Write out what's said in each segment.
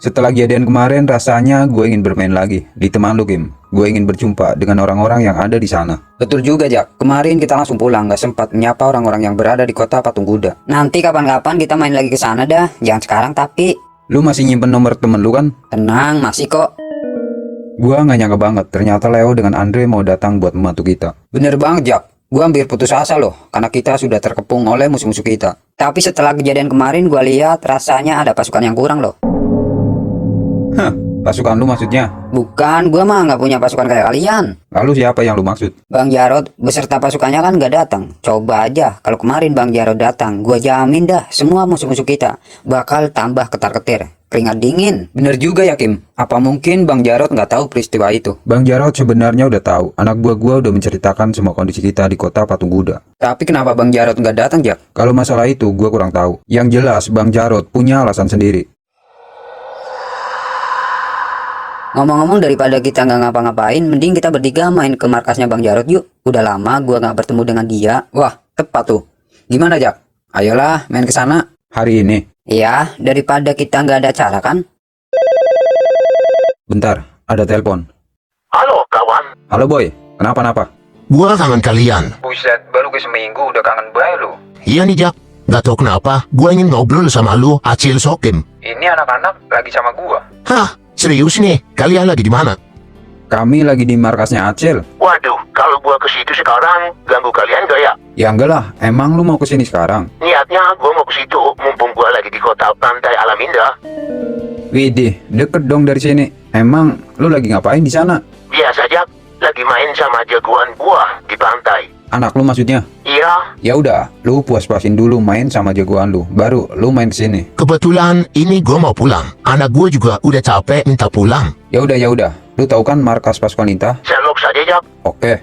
Setelah kejadian kemarin, rasanya gue ingin bermain lagi di teman lu, Kim. Gue ingin berjumpa dengan orang-orang yang ada di sana. Betul juga, Jak. Kemarin kita langsung pulang, nggak sempat menyapa orang-orang yang berada di kota Patung Kuda. Nanti kapan-kapan kita main lagi ke sana dah. Jangan sekarang tapi. Lu masih nyimpen nomor temen lu kan? Tenang, masih kok. Gua nggak nyangka banget, ternyata Leo dengan Andre mau datang buat membantu kita. Bener banget, Jak. Gua hampir putus asa loh, karena kita sudah terkepung oleh musuh-musuh kita. Tapi setelah kejadian kemarin, gua lihat rasanya ada pasukan yang kurang loh. Hah, pasukan lu maksudnya? Bukan, gua mah nggak punya pasukan kayak kalian. Lalu siapa yang lu maksud? Bang Jarod beserta pasukannya kan nggak datang. Coba aja kalau kemarin Bang Jarod datang, gua jamin dah semua musuh-musuh kita bakal tambah ketar-ketir, keringat dingin. Bener juga ya, Kim. Apa mungkin Bang Jarod nggak tahu peristiwa itu? Bang Jarod sebenarnya udah tahu. Anak buah gua udah menceritakan semua kondisi kita di kota Patung Kuda. Tapi kenapa Bang Jarod nggak datang, Jak? Kalau masalah itu gua kurang tahu. Yang jelas Bang Jarod punya alasan sendiri. Ngomong-ngomong, daripada kita nggak ngapa-ngapain, mending kita bertiga main ke markasnya Bang Jarod yuk. Udah lama gua nggak bertemu dengan dia. Wah, tepat tuh. Gimana, Jak? Ayolah main ke sana. Hari ini. Ya, daripada kita nggak ada acara kan? Bentar, ada telepon. Halo kawan, Halo boy, kenapa-napa? gua kangen kalian. Buset, baru ke seminggu udah kangen banget lu. Iya nih Jak, gak tau kenapa, gua ingin ngobrol sama lu, Acil Sokim. Ini anak-anak lagi sama gua. Hah, serius nih, kalian lagi di mana? Kami lagi di markasnya Acil. Waduh, kalau gua ke situ sekarang, ganggu kalian gak ya? Ya enggak lah, emang lu mau kesini sekarang? Niatnya gua mau ke situ, mumpung gua lagi di kota Pantai Alam Indah. Widih, deket dong dari sini. Emang lu lagi ngapain di sana? Biasa Jak, lagi main sama jagoan buah di pantai. Anak lu maksudnya? Iya, Ya udah, lu puas-puasin dulu main sama jagoan lu, baru lu main kesini. kebetulan ini gua mau pulang. Anak gua juga udah capek minta pulang. Ya udah. Lu tahu kan markas pasukan Inta? Selok saja Jak. Oke.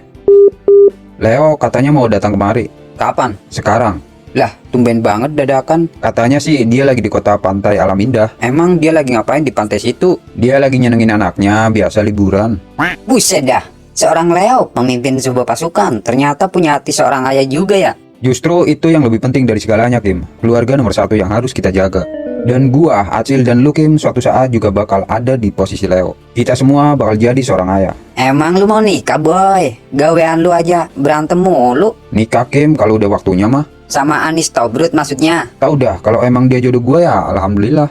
Leo katanya mau datang kemari. Kapan? Sekarang. Lah, tumben banget dadakan. Katanya sih dia lagi di kota Pantai Alam Indah. Emang dia lagi ngapain di pantai situ? Dia lagi nyenengin anaknya, biasa liburan. Buset dah. Seorang Leo, pemimpin sebuah pasukan, ternyata punya hati seorang ayah juga ya. Justru itu yang lebih penting dari segalanya, Kim. Keluarga nomor satu yang harus kita jaga. Dan gua, Acil, dan lu, Kim, suatu saat juga bakal ada di posisi Leo. Kita semua bakal jadi seorang ayah. Emang lu mau nikah, boy? Gawean lu aja berantem mulu. Nikah, Kim, kalau udah waktunya mah. Sama Anis Tobrut maksudnya. Tahu dah, kalau emang dia jodoh gua ya alhamdulillah.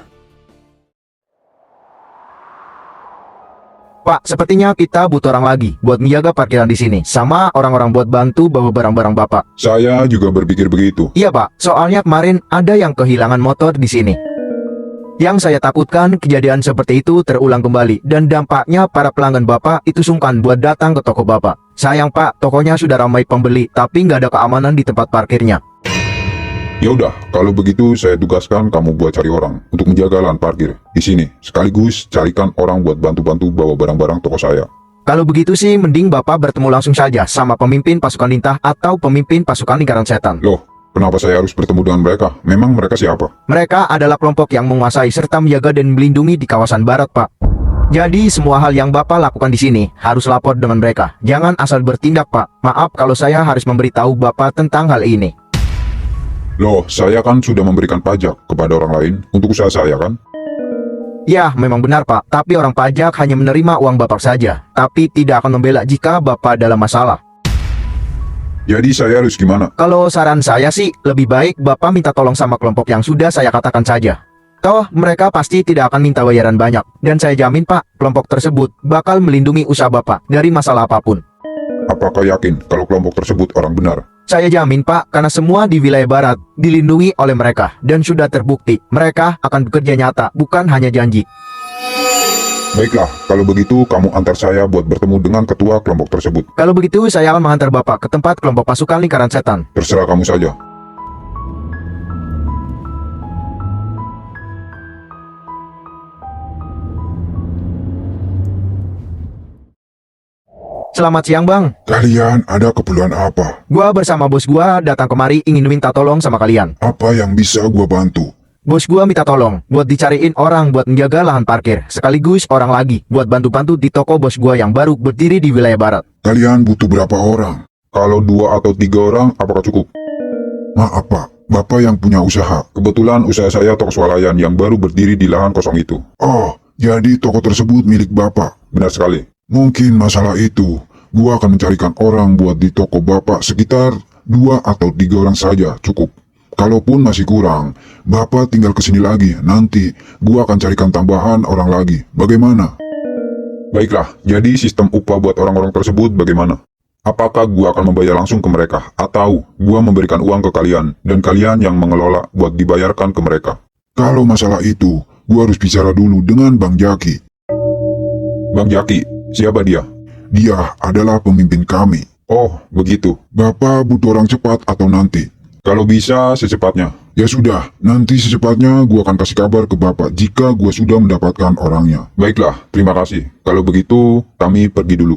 Pak, sepertinya kita butuh orang lagi buat menjaga parkiran di sini, sama orang-orang buat bantu bawa barang-barang Bapak. Saya juga berpikir begitu. Iya, Pak. Soalnya kemarin ada yang kehilangan motor di sini. Yang saya takutkan kejadian seperti itu terulang kembali dan dampaknya para pelanggan Bapak itu sungkan buat datang ke toko Bapak. Sayang, Pak, tokonya sudah ramai pembeli, tapi nggak ada keamanan di tempat parkirnya. Ya udah, kalau begitu saya tugaskan kamu buat cari orang untuk menjaga lahan parkir di sini. Sekaligus carikan orang buat bantu-bantu bawa barang-barang toko saya. Kalau begitu sih, mending Bapak bertemu langsung saja sama pemimpin pasukan lintah atau pemimpin pasukan lingkaran setan. Loh, kenapa saya harus bertemu dengan mereka? Memang mereka siapa? Mereka adalah kelompok yang menguasai serta menjaga dan melindungi di kawasan barat, Pak. Jadi semua hal yang Bapak lakukan di sini harus lapor dengan mereka. Jangan asal bertindak, Pak. Maaf kalau saya harus memberitahu Bapak tentang hal ini. Loh, saya kan sudah memberikan pajak kepada orang lain untuk usaha saya kan? Ya, memang benar, Pak. Tapi orang pajak hanya menerima uang Bapak saja, tapi tidak akan membela jika Bapak dalam masalah. Jadi saya harus gimana? Kalau saran saya sih, lebih baik Bapak minta tolong sama kelompok yang sudah saya katakan saja. Toh, mereka pasti tidak akan minta bayaran banyak. Dan saya jamin, Pak, kelompok tersebut bakal melindungi usaha Bapak dari masalah apapun. Apakah yakin kalau kelompok tersebut orang benar? Saya jamin, Pak, karena semua di wilayah barat dilindungi oleh mereka. Dan sudah terbukti, mereka akan bekerja nyata, bukan hanya janji. Baiklah, kalau begitu kamu antar saya buat bertemu dengan ketua kelompok tersebut. Kalau begitu, saya akan mengantar Bapak ke tempat kelompok pasukan lingkaran setan. Terserah kamu saja. Selamat siang, Bang. Kalian ada keperluan apa? Gua bersama bos gua datang kemari ingin minta tolong sama kalian. Apa yang bisa gua bantu? Bos gua minta tolong buat dicariin orang buat menjaga lahan parkir, sekaligus orang lagi buat bantu-bantu di toko bos gua yang baru berdiri di wilayah barat. Kalian butuh berapa orang? Kalau 2 atau 3 orang, apakah cukup? Maaf Pak, Bapak yang punya usaha. Kebetulan usaha saya toko swalayan yang baru berdiri di lahan kosong itu. Oh, jadi toko tersebut milik Bapak. Benar sekali. Mungkin masalah itu, gua akan mencarikan orang buat di toko Bapak sekitar 2 atau 3 orang saja cukup. Kalaupun masih kurang, Bapak tinggal kesini lagi. Nanti gua akan carikan tambahan orang lagi. Bagaimana? Baiklah, jadi sistem upah buat orang-orang tersebut bagaimana? Apakah gua akan membayar langsung ke mereka, atau gua memberikan uang ke kalian, dan kalian yang mengelola buat dibayarkan ke mereka? Kalau masalah itu, gua harus bicara dulu dengan Bang Jaki. Bang Jaki, siapa dia? Dia adalah pemimpin kami. Oh, begitu. Bapak butuh orang cepat atau nanti? Kalau bisa, secepatnya. Ya sudah, nanti secepatnya gua akan kasih kabar ke Bapak jika gua sudah mendapatkan orangnya. Baiklah, terima kasih. Kalau begitu, kami pergi dulu.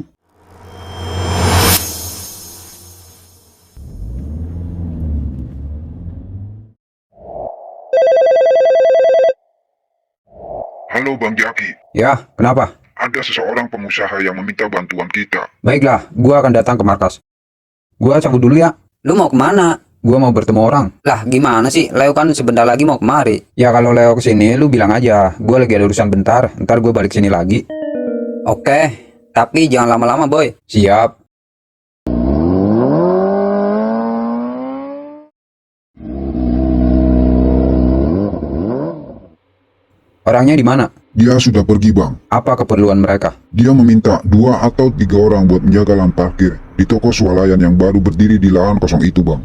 Halo Bang Jaki, Ya, kenapa? ada seseorang pengusaha yang meminta bantuan kita. Baiklah, gua akan datang ke markas. Gua cabut dulu ya. Lu mau kemana? Gua mau bertemu orang. Lah gimana sih? Leo kan sebentar lagi mau kemari. Ya kalau Leo kesini, lu bilang aja. Gua lagi ada urusan bentar. Ntar gua balik sini lagi. Oke, tapi jangan lama-lama boy. Siap. Orangnya di mana? Dia sudah pergi Bang. Apa keperluan mereka? Dia meminta 2 atau 3 orang buat menjaga lahan parkir di toko swalayan yang baru berdiri di lahan kosong itu Bang.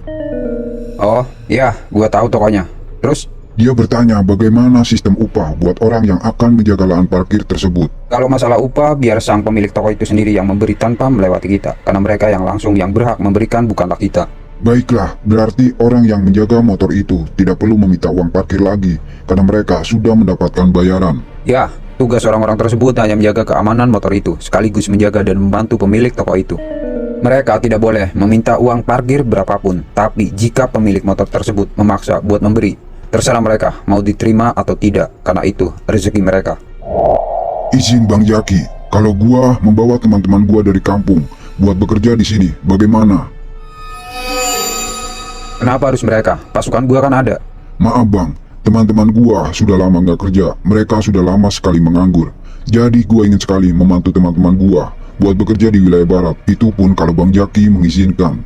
Oh, iya, gua tahu tokonya. Terus, Dia bertanya bagaimana sistem upah buat orang yang akan menjaga lahan parkir tersebut. kalau masalah upah, biar sang pemilik toko itu sendiri yang memberi tanpa melewati kita. Karena mereka yang langsung yang berhak memberikan, bukanlah kita. Baiklah, berarti orang yang menjaga motor itu tidak perlu meminta uang parkir lagi karena mereka sudah mendapatkan bayaran. Ya, tugas orang-orang tersebut hanya menjaga keamanan motor itu, sekaligus menjaga dan membantu pemilik toko itu. Mereka tidak boleh meminta uang parkir berapapun, tapi jika pemilik motor tersebut memaksa buat memberi, terserah mereka mau diterima atau tidak, karena itu rezeki mereka. Izin Bang Jaki, kalau gua membawa teman-teman gua dari kampung buat bekerja di sini, bagaimana? Kenapa harus mereka? Pasukan gua kan ada. Maaf Bang, teman-teman gua sudah lama nggak kerja, mereka sudah lama sekali menganggur. Jadi gua ingin sekali membantu teman-teman gua buat bekerja di wilayah barat, itu pun kalau Bang Jaki mengizinkan.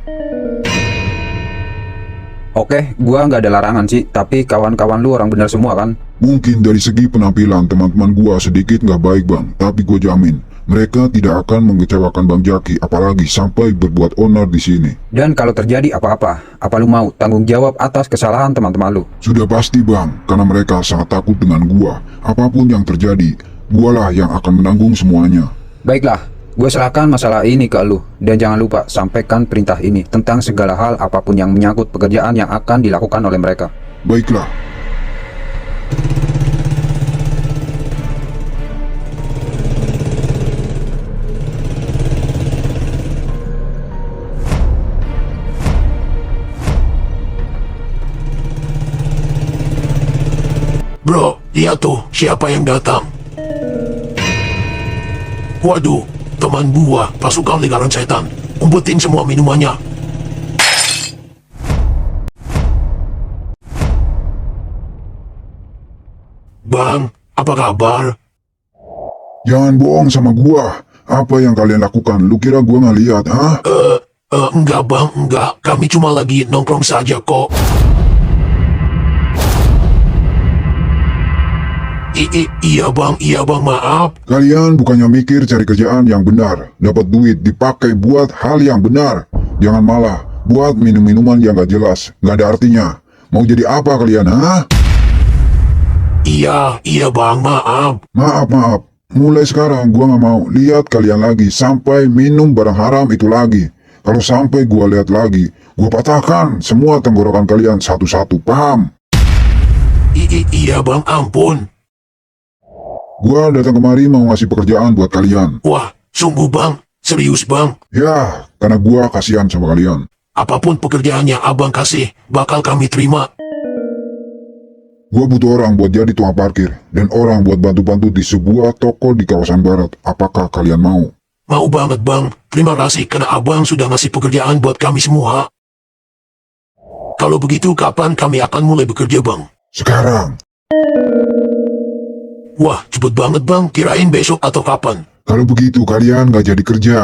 Oke, gua nggak ada larangan sih, tapi kawan-kawan lu orang benar semua kan? Mungkin dari segi penampilan teman-teman gua sedikit nggak baik Bang, tapi gua jamin mereka tidak akan mengecewakan Bang Jaki, apalagi sampai berbuat onar di sini. Dan kalau terjadi apa-apa, apa lu mau tanggung jawab atas kesalahan teman-teman lu? Sudah pasti Bang, karena mereka sangat takut dengan gua. Apapun yang terjadi, gualah yang akan menanggung semuanya. Baiklah, gue serahkan masalah ini ke lu. Dan jangan lupa sampaikan perintah ini tentang segala hal apapun yang menyangkut pekerjaan yang akan dilakukan oleh mereka. Baiklah. Bro, lihat tuh siapa yang datang. Waduh, teman gua, pasukan lingkaran setan. Umpetin semua minumannya. Bang, apa kabar? Jangan bohong sama gua. Apa yang kalian lakukan? Lu kira gua nggak lihat, hah? Enggak bang, enggak. Kami cuma lagi nongkrong saja kok. Iya bang, maaf. Kalian bukannya mikir cari kerjaan yang benar, dapat duit dipakai buat hal yang benar. Jangan malah buat minum-minuman yang gak jelas, gak ada artinya. Mau jadi apa kalian, hah? Iya bang, maaf. Maaf. Mulai sekarang gua gak mau lihat kalian lagi sampai minum barang haram itu lagi. Kalau sampai gua lihat lagi, gua patahkan semua tenggorokan kalian satu-satu, paham? Iya bang, ampun. Gua datang kemari mau ngasih pekerjaan buat kalian. Wah, sungguh bang, serius bang. Ya, karena gua kasihan sama kalian. Apapun pekerjaannya abang kasih, bakal kami terima. Gua butuh orang buat jadi tukang parkir dan orang buat bantu-bantu di sebuah toko di kawasan barat. Apakah kalian mau? Mau banget bang, terima kasih karena abang sudah ngasih pekerjaan buat kami semua. Kalau begitu kapan kami akan mulai bekerja bang? Sekarang, Wah, cepet banget bang, kirain besok atau kapan? kalau begitu kalian nggak jadi kerja.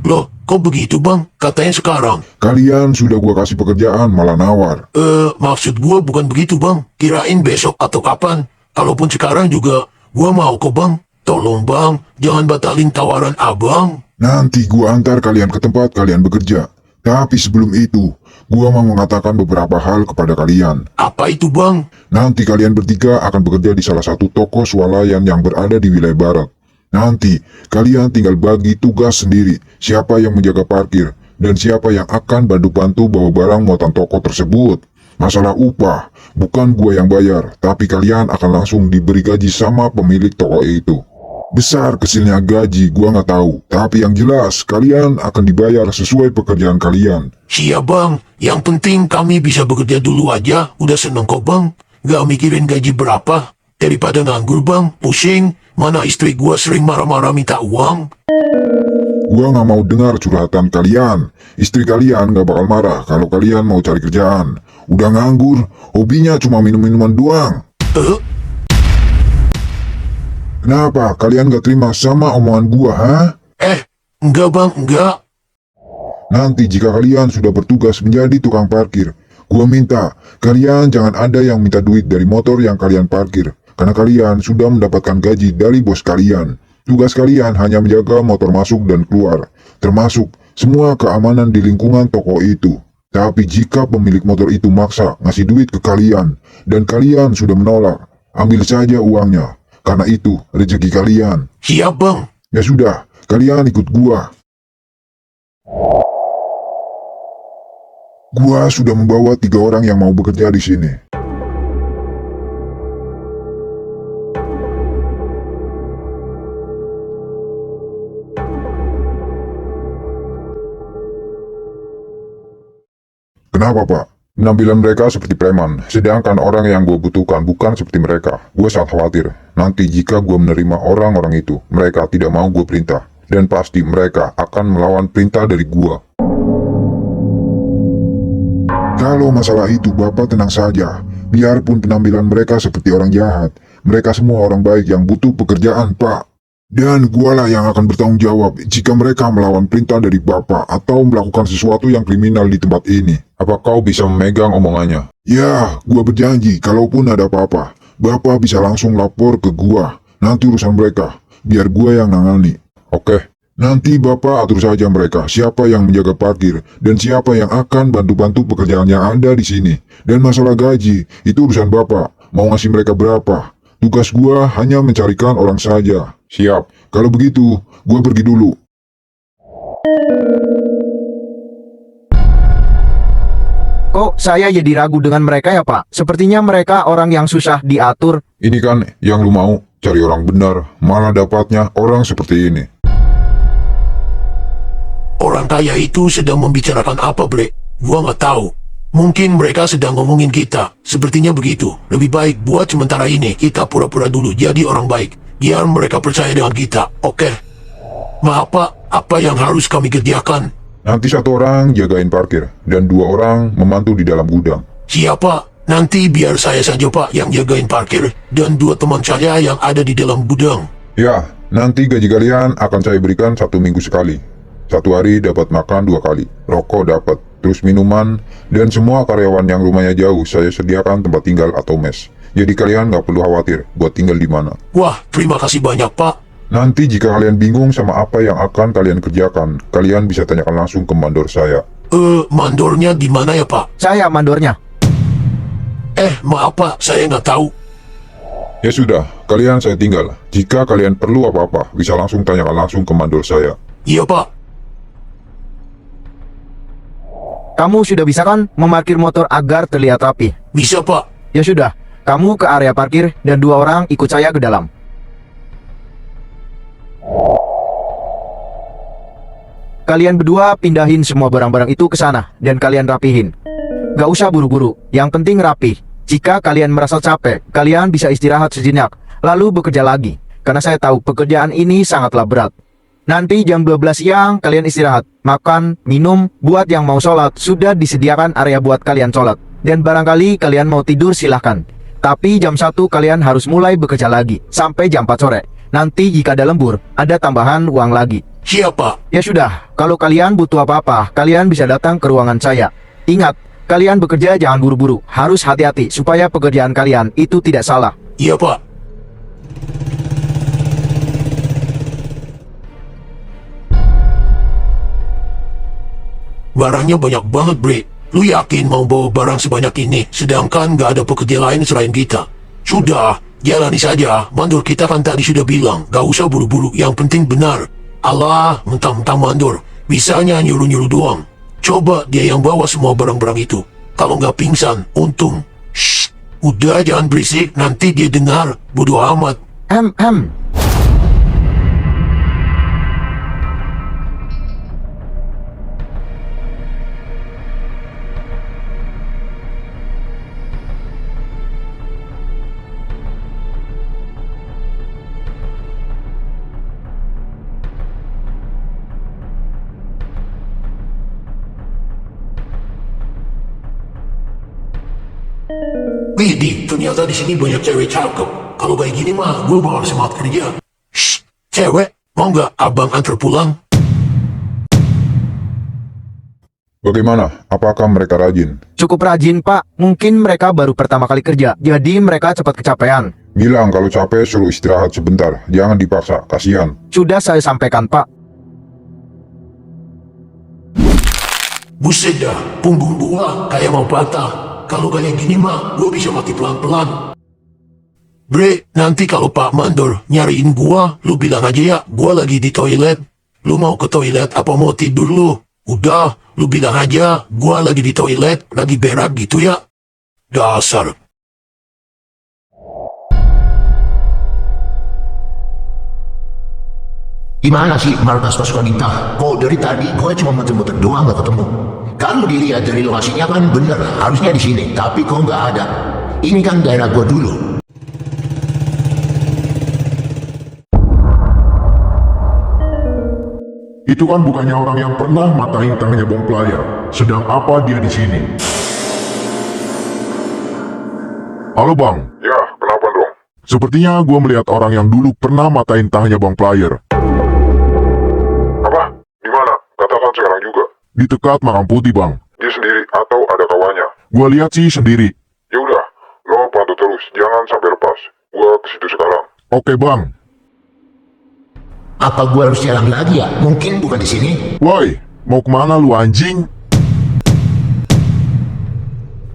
Loh, kok begitu bang? Katanya sekarang. Kalian sudah gua kasih pekerjaan malah nawar. Maksud gua bukan begitu bang. Kirain besok atau kapan. Kalaupun sekarang juga, gua mau kok bang. Tolong bang, jangan batalin tawaran abang. Nanti gua antar kalian ke tempat kalian bekerja. Tapi sebelum itu, gua mau mengatakan beberapa hal kepada kalian. Apa itu bang? Nanti kalian bertiga akan bekerja di salah satu toko swalayan yang berada di wilayah barat. Nanti, kalian tinggal bagi tugas sendiri, siapa yang menjaga parkir, dan siapa yang akan bantu-bantu bawa barang muatan toko tersebut. Masalah upah, bukan gua yang bayar, tapi kalian akan langsung diberi gaji sama pemilik toko itu. Besar kecilnya gaji gua nggak tahu, tapi yang jelas kalian akan dibayar sesuai pekerjaan kalian. Siap bang, yang penting kami bisa bekerja dulu aja. Udah seneng kok bang. Gak mikirin gaji berapa. Daripada nganggur bang, pusing. Mana istri gua sering marah-marah minta uang. Gua nggak mau dengar curhatan kalian. Istri kalian nggak bakal marah kalau kalian mau cari kerjaan. Udah nganggur, hobinya cuma minum-minuman doang. Kenapa kalian nggak terima sama omongan gua, ha? Enggak bang, enggak. Nanti jika kalian sudah bertugas menjadi tukang parkir, gua minta kalian jangan ada yang minta duit dari motor yang kalian parkir. Karena kalian sudah mendapatkan gaji dari bos kalian. Tugas kalian hanya menjaga motor masuk dan keluar, termasuk semua keamanan di lingkungan toko itu. Tapi jika pemilik motor itu maksa ngasih duit ke kalian, dan kalian sudah menolak, ambil saja uangnya. Karena itu rezeki kalian. Siap bang. Ya sudah, kalian ikut gua. Gua sudah membawa 3 orang yang mau bekerja di sini. Kenapa pak? Penampilan mereka seperti preman, sedangkan orang yang gue butuhkan bukan seperti mereka. Gue sangat khawatir, nanti jika gue menerima orang-orang itu, mereka tidak mau gue perintah. Dan pasti mereka akan melawan perintah dari gue. Kalau masalah itu bapak tenang saja. Biarpun penampilan mereka seperti orang jahat, mereka semua orang baik yang butuh pekerjaan pak. Dan gualah yang akan bertanggung jawab jika mereka melawan perintah dari bapak atau melakukan sesuatu yang kriminal di tempat ini. Apa kau bisa memegang omongannya? Ya, gua berjanji kalaupun ada apa-apa, bapak bisa langsung lapor ke gua. Nanti urusan mereka, biar gua yang nangani. Oke, nanti bapak atur saja mereka, siapa yang menjaga parkir, dan siapa yang akan bantu-bantu pekerjaan yang ada di sini. Dan masalah gaji, itu urusan bapak, mau ngasih mereka berapa. Tugas gua hanya mencarikan orang saja. Siap, kalau begitu, gua pergi dulu. Kok saya jadi ragu dengan mereka ya Pak? Sepertinya mereka orang yang susah diatur. Ini kan yang lu mau, cari orang benar, malah dapatnya orang seperti ini. Orang kaya itu sedang membicarakan apa bre? Gua nggak tahu. Mungkin mereka sedang ngomongin kita. Sepertinya begitu. Lebih baik buat sementara ini kita pura-pura dulu jadi orang baik. Biar mereka percaya dengan kita, oke? Maaf pak, apa yang harus kami kerjakan? Nanti 1 orang jagain parkir, dan 2 orang membantu di dalam gudang. Siapa? Nanti biar saya saja pak yang jagain parkir, dan 2 teman saya yang ada di dalam gudang. Ya, nanti gaji kalian akan saya berikan 1 minggu sekali. 1 hari dapat makan 2 kali, rokok dapat, terus minuman, dan semua karyawan yang rumahnya jauh saya sediakan tempat tinggal atau mes. Jadi kalian nggak perlu khawatir buat tinggal di mana. Wah, terima kasih banyak pak. Nanti jika kalian bingung sama apa yang akan kalian kerjakan, kalian bisa tanyakan langsung ke mandor saya. Mandornya di mana ya pak? Saya mandornya. Maaf pak, saya nggak tahu. Ya sudah, kalian saya tinggal. Jika kalian perlu apa-apa, bisa langsung tanyakan langsung ke mandor saya. Iya pak. Kamu sudah bisa kan memarkir motor agar terlihat rapi? Bisa pak. Ya sudah, kamu ke area parkir dan 2 orang ikut saya ke dalam. Kalian berdua pindahin semua barang-barang itu ke sana dan kalian rapihin. Gak usah buru-buru, yang penting rapi. Jika kalian merasa capek, kalian bisa istirahat sejenak, lalu bekerja lagi. Karena saya tahu pekerjaan ini sangatlah berat. Nanti jam 12 siang kalian istirahat, makan, minum, buat yang mau sholat, sudah disediakan area buat kalian sholat. Dan barangkali kalian mau tidur silahkan. Tapi jam 1 kalian harus mulai bekerja lagi, sampai jam 4 sore. Nanti jika ada lembur, ada tambahan uang lagi. Siapa? Ya sudah, kalau kalian butuh apa-apa, kalian bisa datang ke ruangan saya. Ingat, kalian bekerja jangan buru-buru, harus hati-hati supaya pekerjaan kalian itu tidak salah. Iya, Pak. Barangnya banyak banget, Bre. Lu yakin mau bawa barang sebanyak ini, sedangkan gak ada pekerja lain selain kita? Sudah, jalani saja. Mandor kita kan tadi sudah bilang, gak usah buru-buru, yang penting benar. Allah, mentang-mentang mandor, bisanya nyuruh-nyuruh doang. Coba dia yang bawa semua barang-barang itu. Kalau nggak pingsan, untung. Shh, udah jangan berisik, nanti dia dengar. Bodoh amat. Widih, ternyata di sini banyak cewek cakep. Kalau kayak gini mah, gue bakal semangat kerja. Shh, cewek, mau nggak abang antar pulang? Bagaimana? Apakah mereka rajin? Cukup rajin, Pak. Mungkin mereka baru pertama kali kerja, jadi mereka cepat kecapean. Bilang kalau capek suruh istirahat sebentar. Jangan dipaksa, kasihan. Sudah saya sampaikan, Pak. Buset dah, punggung gua kayak mau patah. Kalau kayak gini mah, gue bisa mati pelan-pelan. Bre, nanti kalau Pak Mandor nyariin gua, lu bilang aja ya, gua lagi di toilet. Lu mau ke toilet apa mau tidur lu? Udah, lu bilang aja, gua lagi di toilet, lagi berak gitu ya. Dasar. Gimana sih markas pasukan kita? Kok dari tadi gue cuma muter-muter doang gak ketemu? Kalau dilihat dari lokasinya kan bener, harusnya di sini, tapi kok nggak ada. Ini kan daerah gue dulu. Itu kan bukannya orang yang pernah matain tangannya Bang Player. Sedang apa dia di sini? Halo Bang. Ya, kenapa dong? Sepertinya gua melihat orang yang dulu pernah matain tangannya Bang Player. Apa? Di mana? Katakan sekarang juga. Di dekat Makam Putih Bang. Dia sendiri atau ada kawannya? Gua lihat sih sendiri. Ya udah, lo pantau terus, jangan sampai lepas. Gua ke situ sekarang. Oke Bang. Apa gue harus jalan lagi ya? Mungkin bukan di sini. Woi, mau kemana lu anjing?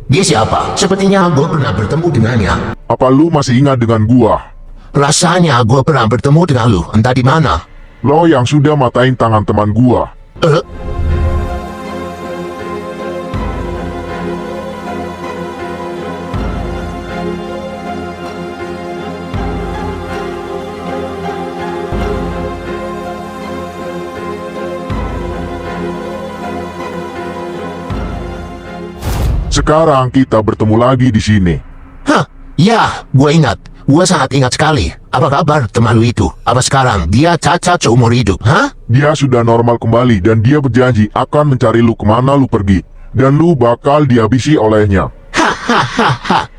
Dia siapa? Sepertinya gue pernah bertemu dengannya. Apa lu masih ingat dengan gua? Rasanya gue pernah bertemu dengan lu, entah di mana. Lo yang sudah matain tangan teman gua. Sekarang kita bertemu lagi di sini. Hah, ya, gue ingat. Gue sangat ingat sekali. Apa kabar teman lu itu? Apa sekarang dia cacat seumur hidup, hah? Dia sudah normal kembali dan dia berjanji akan mencari lu kemana lu pergi. Dan lu bakal dihabisi olehnya. Hahaha.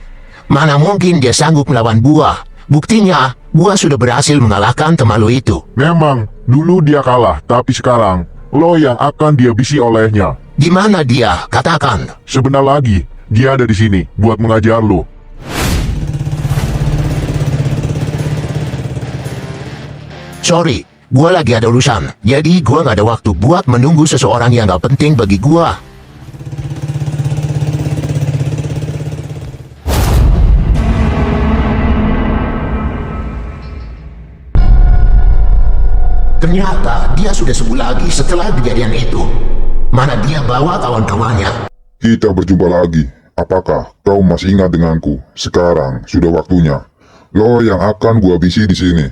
Mana mungkin dia sanggup melawan gua? Buktinya, gua sudah berhasil mengalahkan teman lu itu. Memang, dulu dia kalah, tapi sekarang, lo yang akan dihabisi olehnya. Di mana dia? Katakan. Sebentar lagi, dia ada di sini buat mengajar lo. Sorry, gua lagi ada urusan. Jadi gua gak ada waktu buat menunggu seseorang yang gak penting bagi gua. Ternyata dia sudah sembuh lagi setelah kejadian itu. Mana dia bawa kawan-kawannya? Kita berjumpa lagi. Apakah kau masih ingat denganku? Sekarang sudah waktunya. Lo yang akan gua habisi di sini.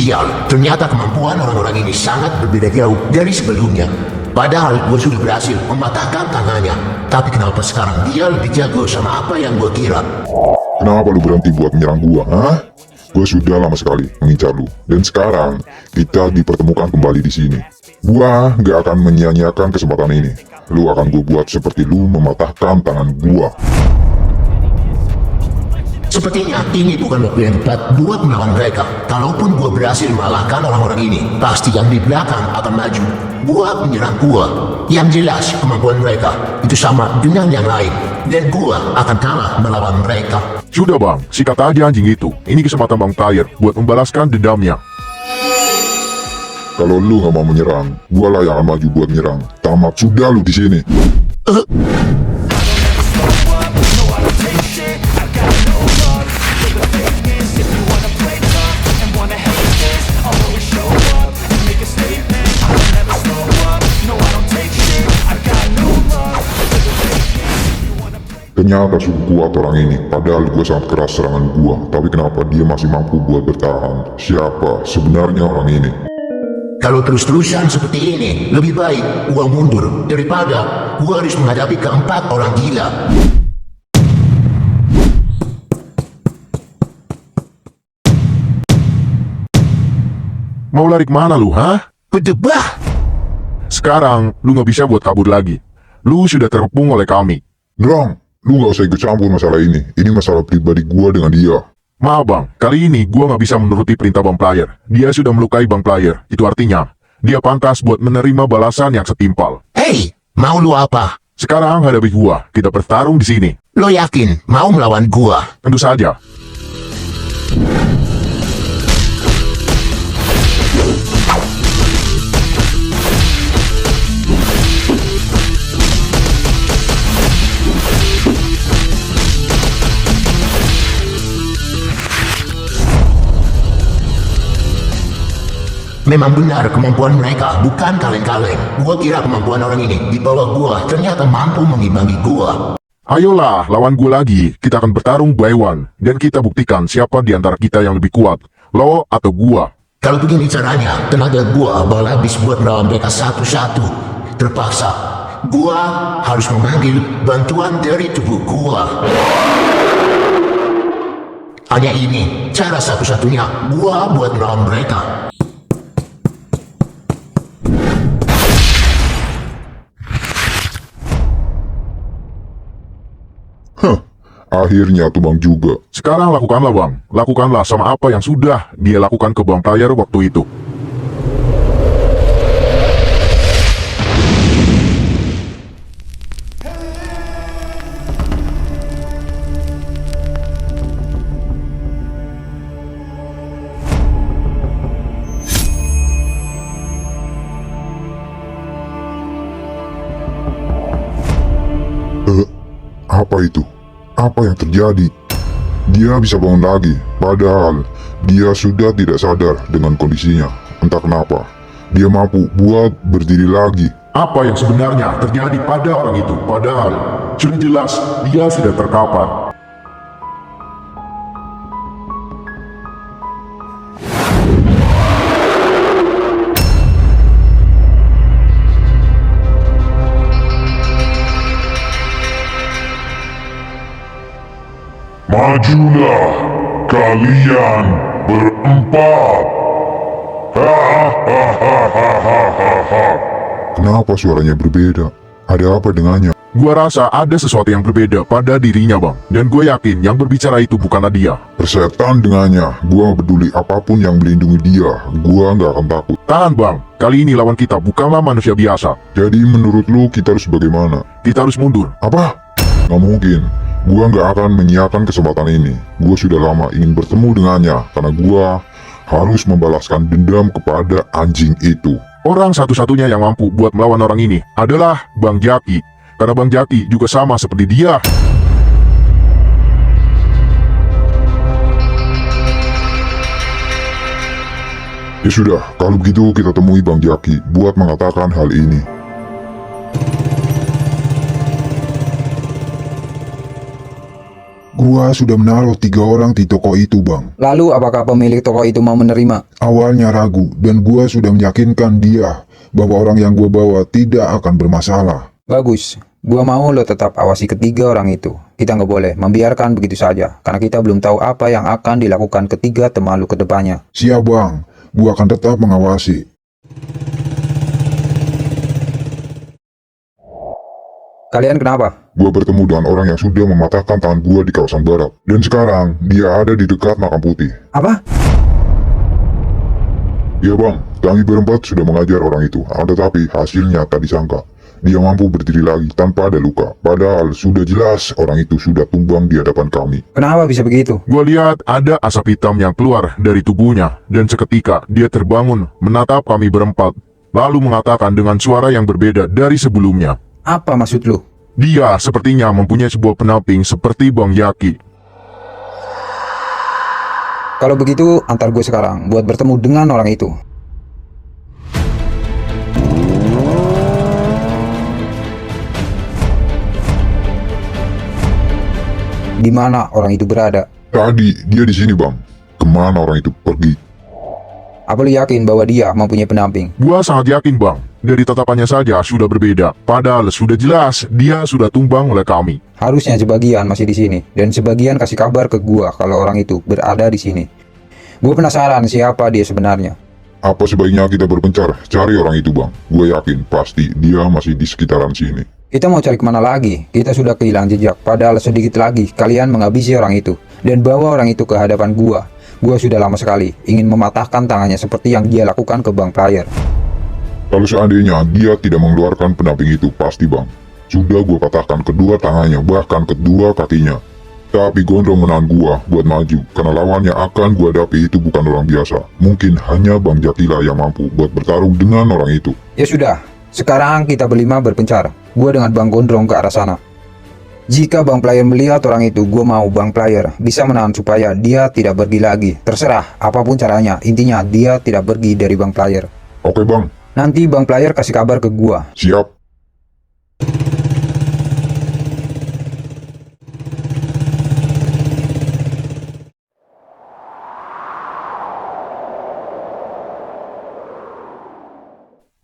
Sial, ternyata kemampuan orang-orang ini sangat berbeda jauh dari sebelumnya. Padahal gue sudah berhasil mematahkan tangannya. Tapi kenapa sekarang dia lebih jago sama apa yang gue kira? Kenapa lu berhenti buat menyerang gua, hah? Gua sudah lama sekali mengincar lu, dan sekarang kita dipertemukan kembali di sini. Gua gak akan menyia-nyiakan kesempatan ini. Lu akan gua buat seperti lu mematahkan tangan gua. Sepertinya ini bukan waktu yang tepat buat melawan mereka. Kalaupun gua berhasil mengalahkan orang-orang ini, pasti yang di belakang akan maju buat menyerang gua. Yang jelas kemampuan mereka itu sama dengan yang lain, dan gua akan kalah melawan mereka. Sudah bang, sikat aja anjing itu. Ini kesempatan Bang Tahir buat membalaskan dendamnya. Kalau lu gak mau menyerang, gua lah yang akan maju buat menyerang. Tamat sudah lu di sini. Ternyata sungguh kuat orang ini, padahal gue sangat keras serangan gue. Tapi kenapa dia masih mampu buat bertahan? Siapa sebenarnya orang ini? Kalau terus-terusan seperti ini, lebih baik gua mundur daripada gua harus menghadapi keempat orang gila. Mau lari kemana lu, hah? Berdebah! Sekarang, lu gak bisa buat kabur lagi. Lu sudah terkepung oleh kami. Drang, lu gak usah ikut campur masalah ini. Ini masalah pribadi gue dengan dia. Maaf bang, kali ini gua gak bisa menuruti perintah Bang Player. Dia sudah melukai Bang Player. Itu artinya, dia pantas buat menerima balasan yang setimpal. Hei, mau lu apa? Sekarang hadapi gua, kita bertarung di sini. Lo yakin mau melawan gua? Tentu saja. Memang benar kemampuan mereka bukan kaleng-kaleng. Gua kira kemampuan orang ini di bawah gua ternyata mampu mengimbangi gua. Ayolah, lawan gua lagi. Kita akan bertarung by one. Dan kita buktikan siapa di antara kita yang lebih kuat. Lo atau gua. Kalau begini caranya, tenaga gua bakal habis buat melawan mereka satu-satu. Terpaksa, gua harus memanggil bantuan dari tubuh gua. Hanya ini cara satu-satunya gua buat melawan mereka. Akhirnya tumbang juga. Sekarang lakukanlah bang. Lakukanlah sama apa yang sudah dia lakukan ke Bang Player waktu itu. Apa itu? Apa yang terjadi? Dia bisa bangun lagi, padahal dia sudah tidak sadar dengan kondisinya. Entah kenapa, dia mampu buat berdiri lagi. Apa yang sebenarnya terjadi pada orang itu? Padahal sudah jelas dia sudah terkapar. Majulah kalian berempat. Kenapa suaranya berbeda? Ada apa dengannya? Gua rasa ada sesuatu yang berbeda pada dirinya bang. Dan gue yakin yang berbicara itu bukanlah dia. Persetan dengannya. Gua gak peduli apapun yang melindungi dia. Gua nggak akan takut. Tahan bang, kali ini lawan kita bukanlah manusia biasa. Jadi menurut lu kita harus bagaimana? Kita harus mundur. Apa? Nggak mungkin. Gua nggak akan menyiapkan kesempatan ini. Gua sudah lama ingin bertemu dengannya karena gua harus membalaskan dendam kepada anjing itu. Orang satu-satunya yang mampu buat melawan orang ini adalah Bang Jaki. Karena Bang Jaki juga sama seperti dia. Ya sudah, kalau begitu kita temui Bang Jaki buat mengatakan hal ini. Gua sudah menaruh 3 orang di toko itu, Bang. Lalu apakah pemilik toko itu mau menerima? Awalnya ragu, dan gua sudah meyakinkan dia bahwa orang yang gua bawa tidak akan bermasalah. Bagus. Gua mau lo tetap awasi ketiga orang itu. Kita nggak boleh membiarkan begitu saja, karena kita belum tahu apa yang akan dilakukan ketiga teman lu ke depannya. Siap, Bang. Gua akan tetap mengawasi. Kalian kenapa? Gua bertemu dengan orang yang sudah mematahkan tangan gua di kawasan barat. Dan sekarang, dia ada di dekat makam putih. Apa? Ya, Bang. Kami berempat sudah mengajar orang itu. Akan tetapi, hasilnya tak disangka. Dia mampu berdiri lagi tanpa ada luka. Padahal sudah jelas orang itu sudah tumbang di hadapan kami. Kenapa bisa begitu? Gua lihat ada asap hitam yang keluar dari tubuhnya, dan seketika dia terbangun menatap kami berempat, lalu mengatakan dengan suara yang berbeda dari sebelumnya. Apa maksud lu? Dia sepertinya mempunyai sebuah pendamping seperti Bang Yaki. Kalau begitu, antar gue sekarang buat bertemu dengan orang itu. Di mana orang itu berada? Tadi, dia di sini, Bang. Kemana orang itu pergi? Apa lu yakin bahwa dia mempunyai pendamping? Gua sangat yakin, Bang. Dari tatapannya saja sudah berbeda. Padahal sudah jelas dia sudah tumbang oleh kami. Harusnya sebagian masih di sini, dan sebagian kasih kabar ke gua kalau orang itu berada di sini. Gua penasaran siapa dia sebenarnya. Apa sebaiknya kita berpencar cari orang itu, Bang? Gue yakin pasti dia masih di sekitaran sini. Kita mau cari kemana lagi? Kita sudah kehilangan jejak, padahal sedikit lagi kalian menghabisi orang itu dan bawa orang itu ke hadapan gua. Gua sudah lama sekali ingin mematahkan tangannya seperti yang dia lakukan ke Bang Player. Kalau seandainya dia tidak mengeluarkan pendamping itu, pasti, Bang. Sudah gue patahkan kedua tangannya, bahkan kedua kakinya. Tapi Gondrong menahan gua buat maju, karena lawannya akan gua hadapi itu bukan orang biasa. Mungkin hanya Bang Jakila yang mampu buat bertarung dengan orang itu. Ya sudah, sekarang kita berlima berpencar. Gua dengan Bang Gondrong ke arah sana. Jika Bang Player melihat orang itu, gua mau Bang Player bisa menahan supaya dia tidak pergi lagi. Terserah, apapun caranya, intinya dia tidak pergi dari Bang Player. Oke, Bang. Nanti Bang Player kasih kabar ke gua. Siap.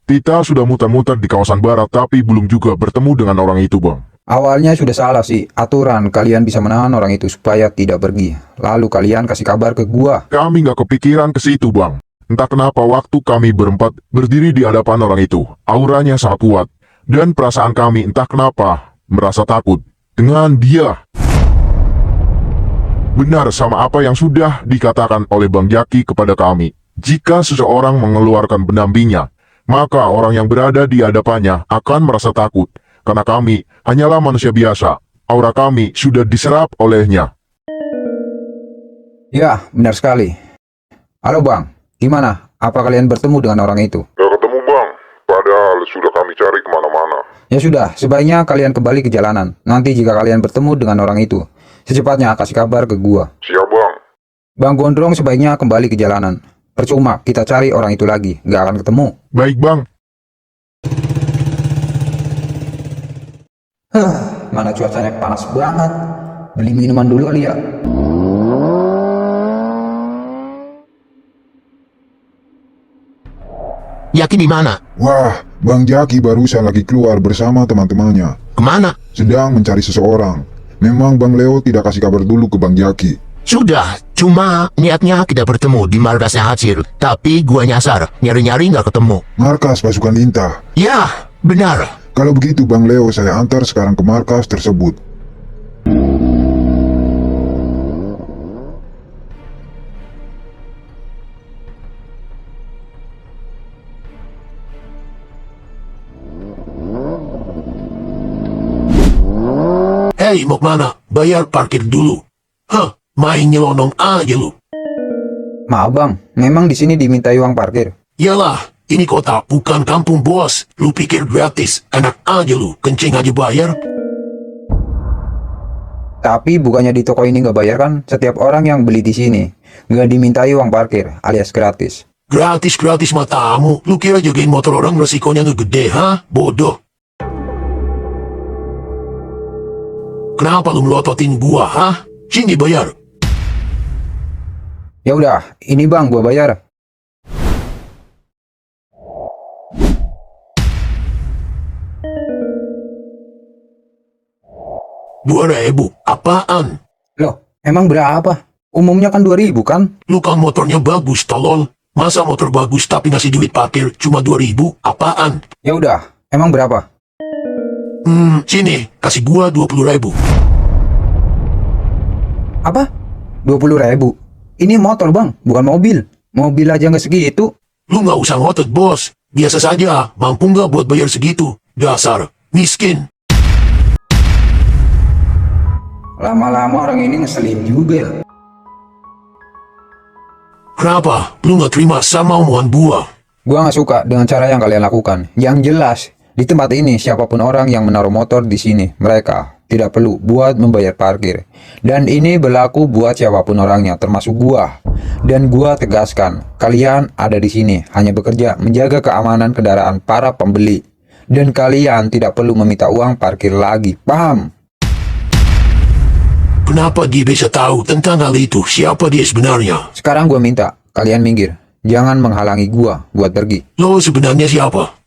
Kita sudah muter-muter di kawasan barat tapi belum juga bertemu dengan orang itu, Bang. Awalnya sudah salah sih, aturan kalian bisa menahan orang itu supaya tidak pergi. Lalu kalian kasih kabar ke gua. Kami nggak kepikiran ke situ, Bang. Entah kenapa waktu kami berempat berdiri di hadapan orang itu, auranya sangat kuat. Dan perasaan kami entah kenapa merasa takut dengan dia. Benar sama apa yang sudah dikatakan oleh Bang Jaki kepada kami. Jika seseorang mengeluarkan pendampingnya, maka orang yang berada di hadapannya akan merasa takut. Karena kami hanyalah manusia biasa. Aura kami sudah diserap olehnya. Ya, benar sekali. Halo Bang, gimana? Apa kalian bertemu dengan orang itu? Gak ketemu, Bang. Padahal sudah kami cari kemana-mana. Ya sudah, sebaiknya kalian kembali ke jalanan. Nanti jika kalian bertemu dengan orang itu, secepatnya kasih kabar ke gua. Siap, Bang. Bang Gondrong sebaiknya kembali ke jalanan. Percuma kita cari orang itu lagi, nggak akan ketemu. Baik, Bang. Mana cuacanya panas banget. Beli minuman dulu kali ya. Yakin di mana? Wah, Bang Jaki barusan lagi keluar bersama teman-temannya. Kemana? Sedang mencari seseorang. Memang Bang Leo tidak kasih kabar dulu ke Bang Jaki. Sudah, cuma niatnya kita bertemu di markasnya Hasil. Tapi gua nyasar, nyari-nyari nggak ketemu. Markas pasukan Lintah. Ya, benar. Kalau begitu Bang Leo, saya antar sekarang ke markas tersebut. Hei, mau kemana? Bayar parkir dulu. Hah, main nyelonong aja lu. Maaf Bang, memang di sini dimintai uang parkir. Yalah, ini kota bukan kampung bos. Lu pikir gratis? Enak aja lu, kencing aja bayar. Tapi bukannya di toko ini nggak bayar kan? Setiap orang yang beli di sini nggak dimintai uang parkir alias gratis. Gratis matamu. Lu kira jagain motor orang resikonya nggak gede, ha? Bodoh. Kenapa lu melototin gua, ha? Sini bayar. Ya udah, ini bang gua bayar. Rp2.000. Apaan? Loh, emang berapa? Umumnya kan 2.000 kan? Lu kan motornya bagus, tolol. Masa motor bagus tapi ngasih duit parkir cuma 2.000? Apaan? Ya udah, emang berapa? Sini, kasih gua 20.000. Apa? 20.000? Ini motor bang, bukan mobil. Mobil aja nggak segitu. Lu nggak usah ngotot, bos. Biasa saja, mampu nggak buat bayar segitu? Dasar miskin. Lama-lama orang ini ngeselin juga. Kenapa? Lu nggak terima sama omongan gua? Gua nggak suka dengan cara yang kalian lakukan. Yang jelas, di tempat ini siapapun orang yang menaruh motor di sini, mereka tidak perlu buat membayar parkir. Dan ini berlaku buat siapapun orangnya, termasuk gua. Dan gua tegaskan, kalian ada di sini hanya bekerja menjaga keamanan kendaraan para pembeli. Dan kalian tidak perlu meminta uang parkir lagi, paham? Kenapa dia bisa tahu tentang hal itu? Siapa dia sebenarnya? Sekarang gua minta kalian minggir. Jangan menghalangi gua buat pergi. Lo sebenarnya siapa?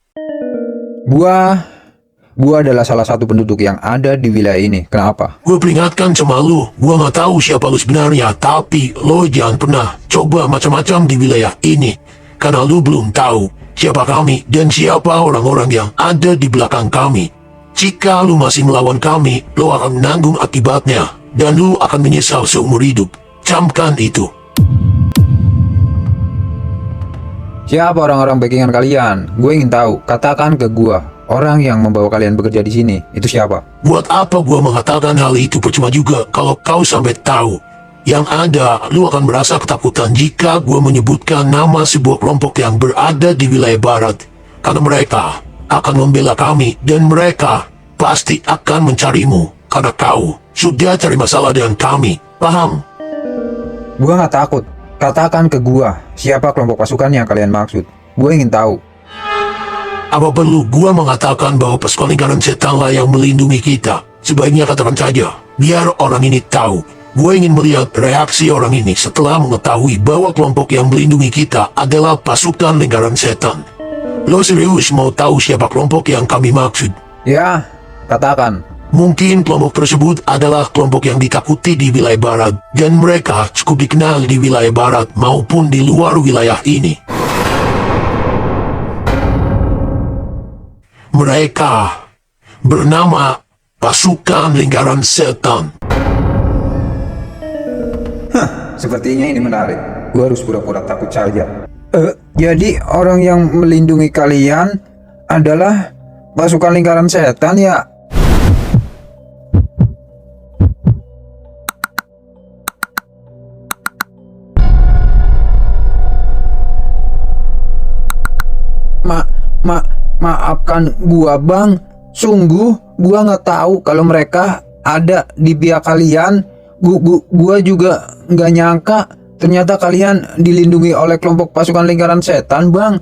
Gua adalah salah satu penduduk yang ada di wilayah ini. Kenapa? Gue peringatkan sama lu, gue nggak tahu siapa lu sebenarnya, tapi lo jangan pernah coba macam-macam di wilayah ini. Karena lu belum tahu siapa kami dan siapa orang-orang yang ada di belakang kami. Jika lu masih melawan kami, lo akan menanggung akibatnya. Dan lu akan menyesal seumur hidup. Camkan itu. Siapa orang-orang backingan kalian? Gue ingin tahu. Katakan ke gua. Orang yang membawa kalian bekerja di sini, itu siapa? Buat apa gua mengatakan hal itu? Percuma juga kalau kau sampai tahu. Yang ada, lu akan merasa ketakutan jika gua menyebutkan nama sebuah kelompok yang berada di wilayah barat. Karena mereka akan membela kami dan mereka pasti akan mencarimu. Karena kau sudah cari masalah dengan kami. Paham? Gua nggak takut. Katakan ke gua. Siapa kelompok pasukan yang kalian maksud? Gue ingin tahu. Apa perlu gua mengatakan bahwa pasukan lingkaran setan lah yang melindungi kita? Sebaiknya katakan saja, biar orang ini tahu. Gue ingin melihat reaksi orang ini setelah mengetahui bahwa kelompok yang melindungi kita adalah pasukan lingkaran setan. Lo serius mau tahu siapa kelompok yang kami maksud? Ya, katakan. Mungkin kelompok tersebut adalah kelompok yang ditakuti di wilayah barat, dan mereka cukup dikenal di wilayah barat maupun di luar wilayah ini. Mereka bernama Pasukan Lingkaran Setan. Sepertinya ini menarik. Gue harus pura-pura takut saja. Jadi orang yang melindungi kalian adalah pasukan lingkaran setan ya? Maafkan gua bang. Sungguh gua nggak tahu kalau mereka ada di pihak kalian. Gua juga nggak nyangka ternyata kalian dilindungi oleh kelompok pasukan lingkaran setan bang.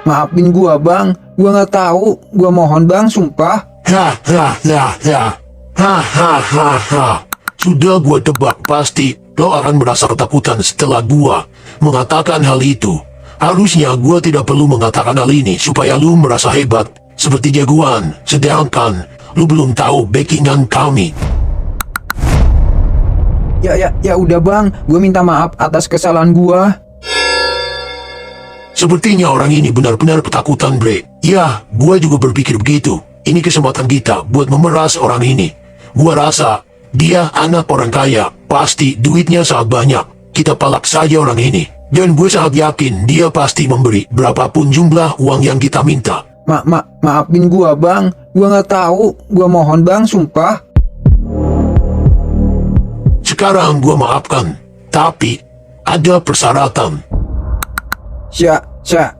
Maafin gua bang. Gua nggak tahu. Gua mohon bang, sumpah. Sudah gua tebak pasti lo akan merasa ketakutan setelah gua mengatakan hal itu. Harusnya gua tidak perlu mengatakan hal ini supaya lu merasa hebat seperti jagoan, sedangkan lu belum tahu backingan kami. Ya udah bang, gue minta maaf atas kesalahan gua. Sepertinya orang ini benar-benar ketakutan, bre. Ya, gua juga berpikir begitu. Ini kesempatan kita buat memeras orang ini. Gua rasa dia anak orang kaya, pasti duitnya sangat banyak. Kita palak saja orang ini. Dan gue sangat yakin dia pasti memberi berapapun jumlah uang yang kita minta. Maafin gua bang. Gua nggak tahu. Gua mohon bang, sumpah. Sekarang gua maafkan, tapi ada persyaratan.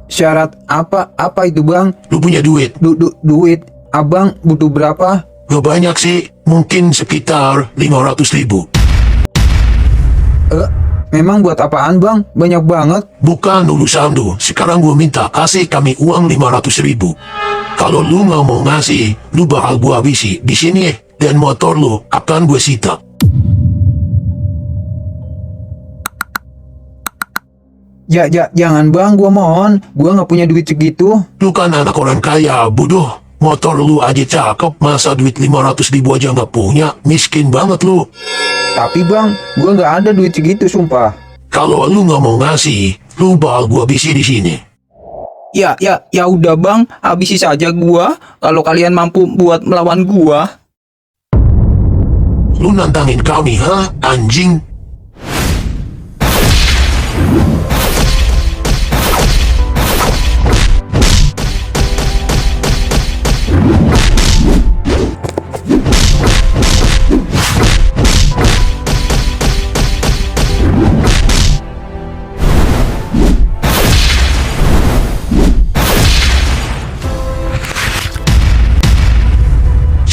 Syarat apa itu bang? Lu punya duit? Duit. Abang butuh berapa? Gak banyak sih, mungkin sekitar 500.000. Memang buat apaan bang? Banyak banget. Bukan urusan lu, sekarang gua minta kasih kami uang 500.000. Kalau lu nggak mau ngasih, lu bakal gua habisi di sini dan motor lu akan gue sita. Jangan bang, gua mohon. Gua nggak punya duit segitu. Lu kan anak orang kaya, bodoh. Motor lu aja cakep, masa duit 500.000 aja nggak punya? Miskin banget lu. Tapi bang, gua nggak ada duit segitu, sumpah. Kalau lu nggak mau ngasih, lu bakal gua habisi di sini. Ya udah bang, habisi saja gua. Kalau kalian mampu buat melawan gua. Lu nantangin kami, ha? Anjing.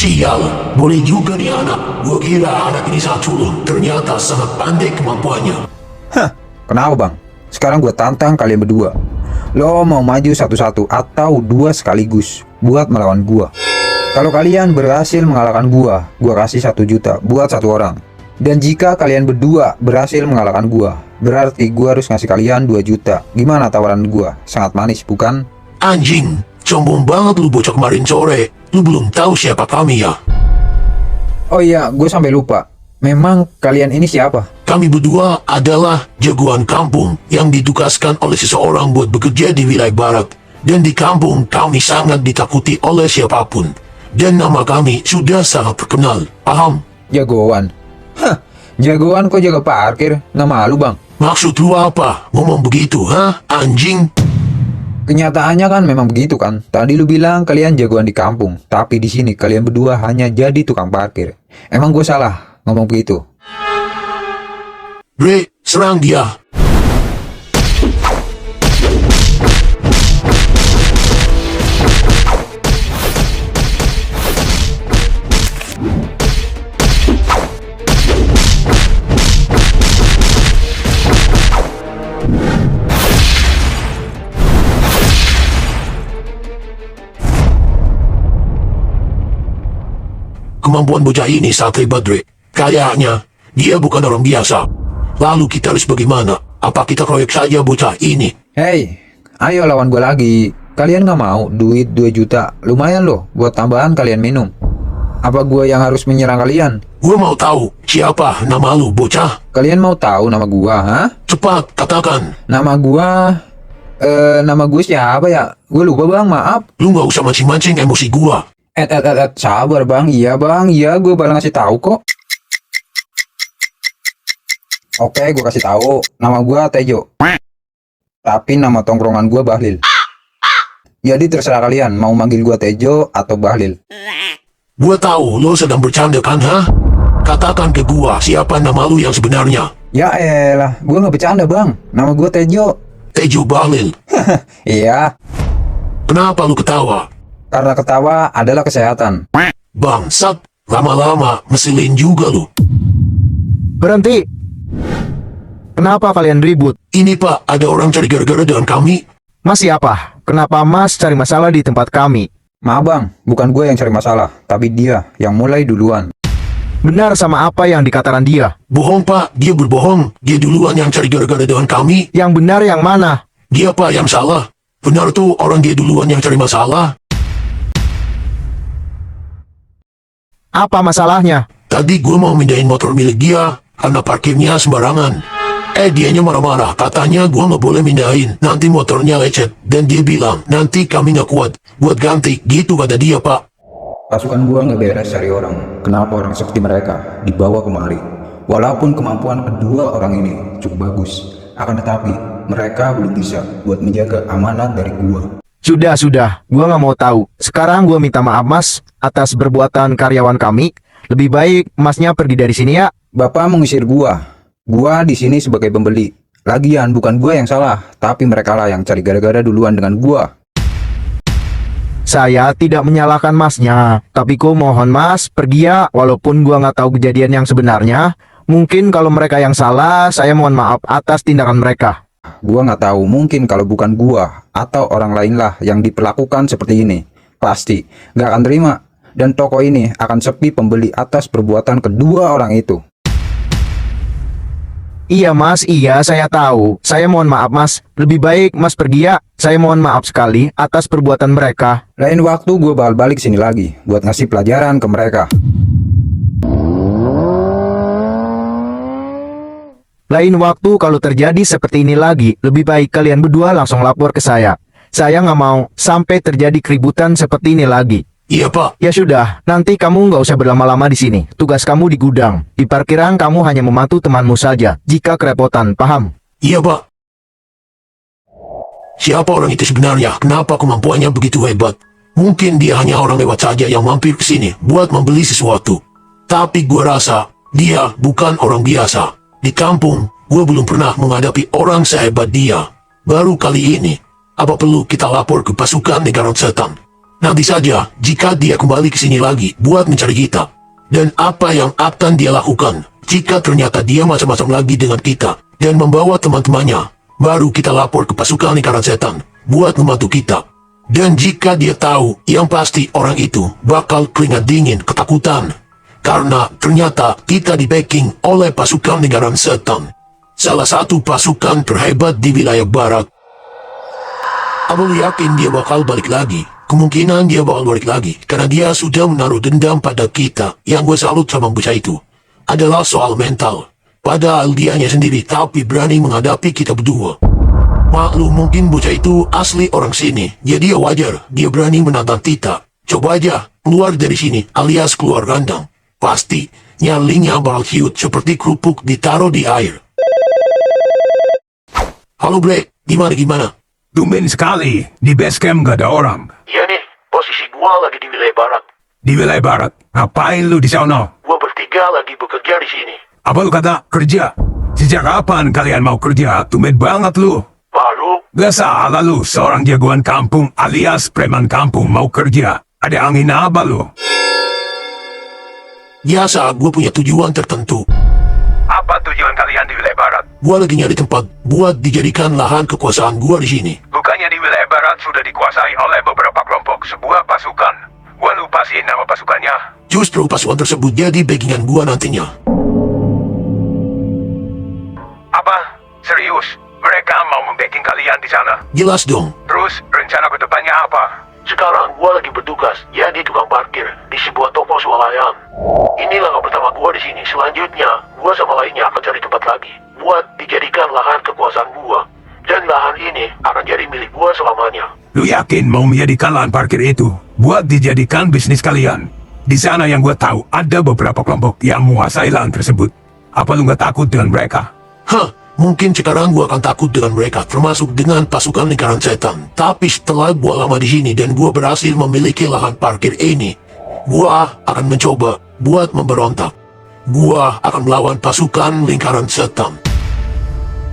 Sial, boleh juga nih anak. Gua kira anak ini sangat culun, ternyata sangat pandai kemampuannya. Hah, kenapa bang? Sekarang gua tantang kalian berdua. Lo mau maju satu-satu atau dua sekaligus buat melawan gua? Kalau kalian berhasil mengalahkan gua kasih 1 juta buat satu orang. Dan jika kalian berdua berhasil mengalahkan gua, berarti gua harus ngasih kalian 2 juta. Gimana tawaran gua? Sangat manis, bukan? Anjing, sombong banget lu bocah kemarin sore. Lu belum tahu siapa kami ya? Oh iya, gue sampai lupa. Memang kalian ini siapa? Kami berdua adalah jagoan kampung yang ditugaskan oleh seseorang buat bekerja di wilayah barat. Dan di kampung kami sangat ditakuti oleh siapapun. Dan nama kami sudah sangat terkenal. Paham? Jagoan. Hah, jagoan kok jaga parkir? Nggak malu bang? Maksud lu apa? Ngomong begitu, ha? Anjing? Kenyataannya kan memang begitu kan. Tadi lu bilang kalian jagoan di kampung, tapi di sini kalian berdua hanya jadi tukang parkir. Emang gue salah ngomong begitu? Bre, serang dia. Kemampuan bocah ini sangat hebat, Dre. Kayaknya dia bukan orang biasa. Lalu kita harus bagaimana? Apa kita kroyek saja bocah ini? Hei, ayo lawan gue lagi. Kalian nggak mau duit 2 juta? Lumayan loh buat tambahan kalian minum. Apa gue yang harus menyerang kalian? Gue mau tahu siapa nama lu, bocah. Kalian mau tahu nama gue, ha? Cepat, katakan. Nama gue siapa ya? Gue lupa bang, maaf. Lu nggak usah mancing-mancing emosi gua. Sabar bang, iya, gue bakal ngasih tahu kok. Oke, gue kasih tahu. Nama gue Tejo. Tapi nama tongkrongan gue Bahlil. Jadi terserah kalian mau manggil gue Tejo atau Bahlil. Gua tahu lo sedang bercanda kan, ha? Katakan ke gua siapa nama lu yang sebenarnya. Ya elah, gue nggak bercanda bang. Nama gue Tejo. Tejo Bahlil. Iya, Kenapa lu ketawa? karena ketawa adalah kesehatan. Bangsat, lama-lama ngeselin juga lu. Berhenti. Kenapa kalian ribut? Ini pak, ada orang cari gara-gara dengan kami. Mas siapa? Kenapa Mas cari masalah di tempat kami? Maaf bang, bukan gue yang cari masalah, tapi dia yang mulai duluan. Benar sama apa yang dikatakan dia? Bohong pak, dia berbohong. Dia duluan yang cari gara-gara dengan kami. Yang benar yang mana? Dia pak yang salah. Benar tuh orang dia duluan yang cari masalah. Apa masalahnya? Tadi gue mau mindahin motor milik dia karena parkirnya sembarangan. Dianya marah-marah, katanya gue nggak boleh mindahin, nanti motornya lecet. Dan dia bilang, nanti kami nggak kuat buat ganti, gitu kata dia pak. Pasukan gua nggak beres cari orang. Kenapa orang seperti mereka dibawa kemari? Walaupun kemampuan kedua orang ini cukup bagus, akan tetapi mereka belum bisa buat menjaga amanat dari gua. Sudah, gua nggak mau tahu. Sekarang gua minta maaf Mas atas perbuatan karyawan kami. Lebih baik Masnya pergi dari sini ya. Bapak mengusir gua. Gua di sini sebagai pembeli. Lagian bukan gua yang salah, tapi mereka lah yang cari gara-gara duluan dengan gua. Saya tidak menyalahkan Masnya, tapi ku mohon Mas pergi ya. Walaupun gua nggak tahu kejadian yang sebenarnya. Mungkin kalau mereka yang salah, saya mohon maaf atas tindakan mereka. Gua nggak tahu, mungkin kalau bukan gua atau orang lain lah yang diperlakukan seperti ini, pasti nggak akan terima. Dan toko ini akan sepi pembeli atas perbuatan kedua orang itu. Iya mas, iya saya tahu. Saya mohon maaf mas. Lebih baik mas pergi ya. Saya mohon maaf sekali atas perbuatan mereka. Lain waktu gue bakal balik sini lagi buat ngasih pelajaran ke mereka. Lain waktu kalau terjadi seperti ini lagi, lebih baik kalian berdua langsung lapor ke saya. Saya nggak mau sampai terjadi keributan seperti ini lagi. Iya pak. Ya sudah, nanti kamu nggak usah berlama-lama di sini. Tugas kamu di gudang. Di parkiran kamu hanya membantu temanmu saja. Jika kerepotan, paham? Iya pak. Siapa orang itu sebenarnya? Kenapa kemampuannya begitu hebat? Mungkin dia hanya orang lewat saja yang mampir ke sini buat membeli sesuatu. Tapi gua rasa dia bukan orang biasa. Di kampung, gua belum pernah menghadapi orang sehebat dia. Baru kali ini, apa perlu kita lapor ke pasukan negara setan? Nanti saja, jika dia kembali ke sini lagi buat mencari kita. Dan apa yang akan dia lakukan jika ternyata dia macam-macam lagi dengan kita dan membawa teman-temannya, baru kita lapor ke pasukan negara setan buat membantu kita. Dan jika dia tahu, yang pasti orang itu bakal keringat dingin ketakutan. Karena ternyata kita di backing oleh pasukan negara setan. Salah satu pasukan terhebat di wilayah barat. Abang yakin dia bakal balik lagi. Kemungkinan dia bakal balik lagi karena dia sudah menaruh dendam pada kita. Yang gue salut sama bocah itu adalah soal mental. Padahal dianya sendiri tapi berani menghadapi kita berdua. Maklum mungkin bocah itu asli orang sini. Jadi ya wajar dia berani menantang kita. Coba aja keluar dari sini alias keluar kandang. Pasti nyalinya bakal hiut seperti kerupuk ditaruh di air. Halo Bre, gimana? Tumben sekali, di base camp gak ada orang. Iya nih, posisi gua lagi di wilayah barat. Di wilayah barat, ngapain lu di sana? Gua bertiga lagi bekerja di sini. Apa lu kata kerja? Sejak kapan kalian mau kerja? Tumben banget lu. Baru, Gak salah lu, seorang jagoan kampung alias preman kampung mau kerja. Ada angin apa lu? biasa gua punya tujuan tertentu. Apa tujuan kalian di wilayah barat? Gua lagi nyari tempat buat dijadikan lahan kekuasaan gua di sini. Bukannya di wilayah barat sudah dikuasai oleh beberapa kelompok sebuah pasukan. Gua lupa sih nama pasukannya. Justru pasukan tersebut jadi backingan gua nantinya. Apa? Serius? Mereka mau membacking kalian di sana? Jelas dong. Terus rencana kedepannya apa? Sekarang gua lagi bertugas jadi tukang parkir di sebuah toko swalayan. Ini langkah pertama gua di sini. Selanjutnya, gua sama lainnya akan cari tempat lagi buat dijadikan lahan kekuasaan gua. Dan lahan ini akan jadi milik gua selamanya. Lu yakin mau menjadikan lahan parkir itu buat dijadikan bisnis kalian? Di sana yang gue tahu ada beberapa kelompok yang menguasai lahan tersebut. Apa lu gak takut dengan mereka? Mungkin sekarang gua akan takut dengan mereka, termasuk dengan pasukan lingkaran setan. Tapi setelah gua lama di sini dan gua berhasil memiliki lahan parkir ini, gua akan mencoba buat memberontak. Gua akan melawan pasukan lingkaran setan.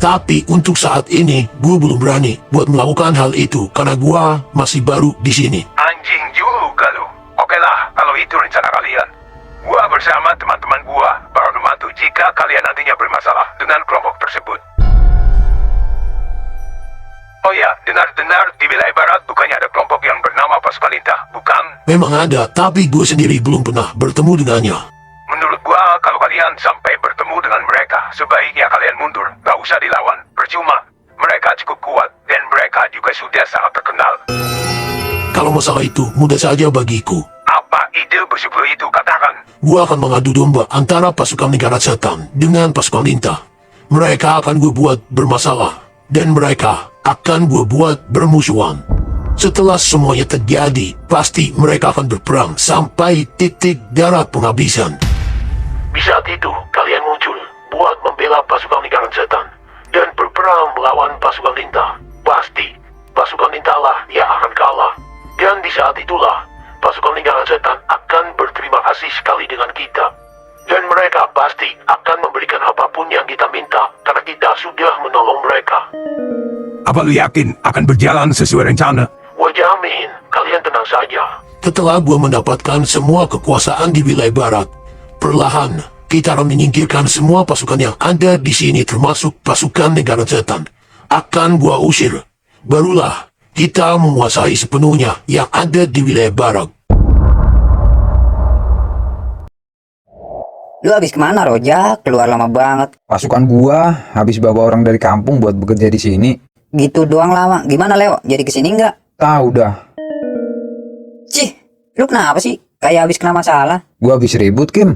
Tapi untuk saat ini, gua belum berani buat melakukan hal itu karena gua masih baru di sini. Anjing juga lu. Oke lah, kalau itu rencana kalian. Gua bersama teman-teman gua baru membantu jika kalian nantinya bermasalah dengan kelompok tersebut. Oh ya, dengar-dengar di wilayah barat bukannya ada kelompok yang bernama Pasukan Lintah, bukan? Memang ada, tapi gue sendiri belum pernah bertemu dengannya. Menurut gua, kalau kalian sampai bertemu dengan mereka, sebaiknya kalian mundur, gak usah dilawan. Percuma, mereka cukup kuat, dan mereka juga sudah sangat terkenal. Kalau masalah itu, mudah saja bagiku. Apa ide bersebut itu, katakan? Gua akan mengadu domba antara pasukan negara setan dengan pasukan lintah. Mereka akan gue buat bermasalah, dan mereka akan gue buat bermusuhan. Setelah semuanya terjadi, pasti mereka akan berperang sampai titik darah penghabisan. Di saat itu, kalian muncul buat membela pasukan lingkaran setan dan berperang melawan pasukan lintah. Pasti, pasukan lintah lah yang akan kalah. Dan di saat itulah, pasukan lingkaran setan akan berterima kasih sekali dengan kita. Dan mereka pasti akan memberikan apapun yang kita minta karena kita sudah menolong mereka. Apa lu yakin akan berjalan sesuai rencana? Gua jamin, kalian tenang saja. Setelah gua mendapatkan semua kekuasaan di wilayah barat, perlahan kita akan menyingkirkan semua pasukan yang ada di sini termasuk pasukan negara setan. Akan gua usir. Barulah kita menguasai sepenuhnya yang ada di wilayah barat. Lu habis kemana, Rojak? Keluar lama banget. Pasukan gua habis bawa orang dari kampung buat bekerja di sini. Gitu doang lama. Gimana, Leo? Jadi kesini nggak? Tahu dah, Cih, lu kenapa sih? Kayak habis kena masalah. gua habis ribut, Kim.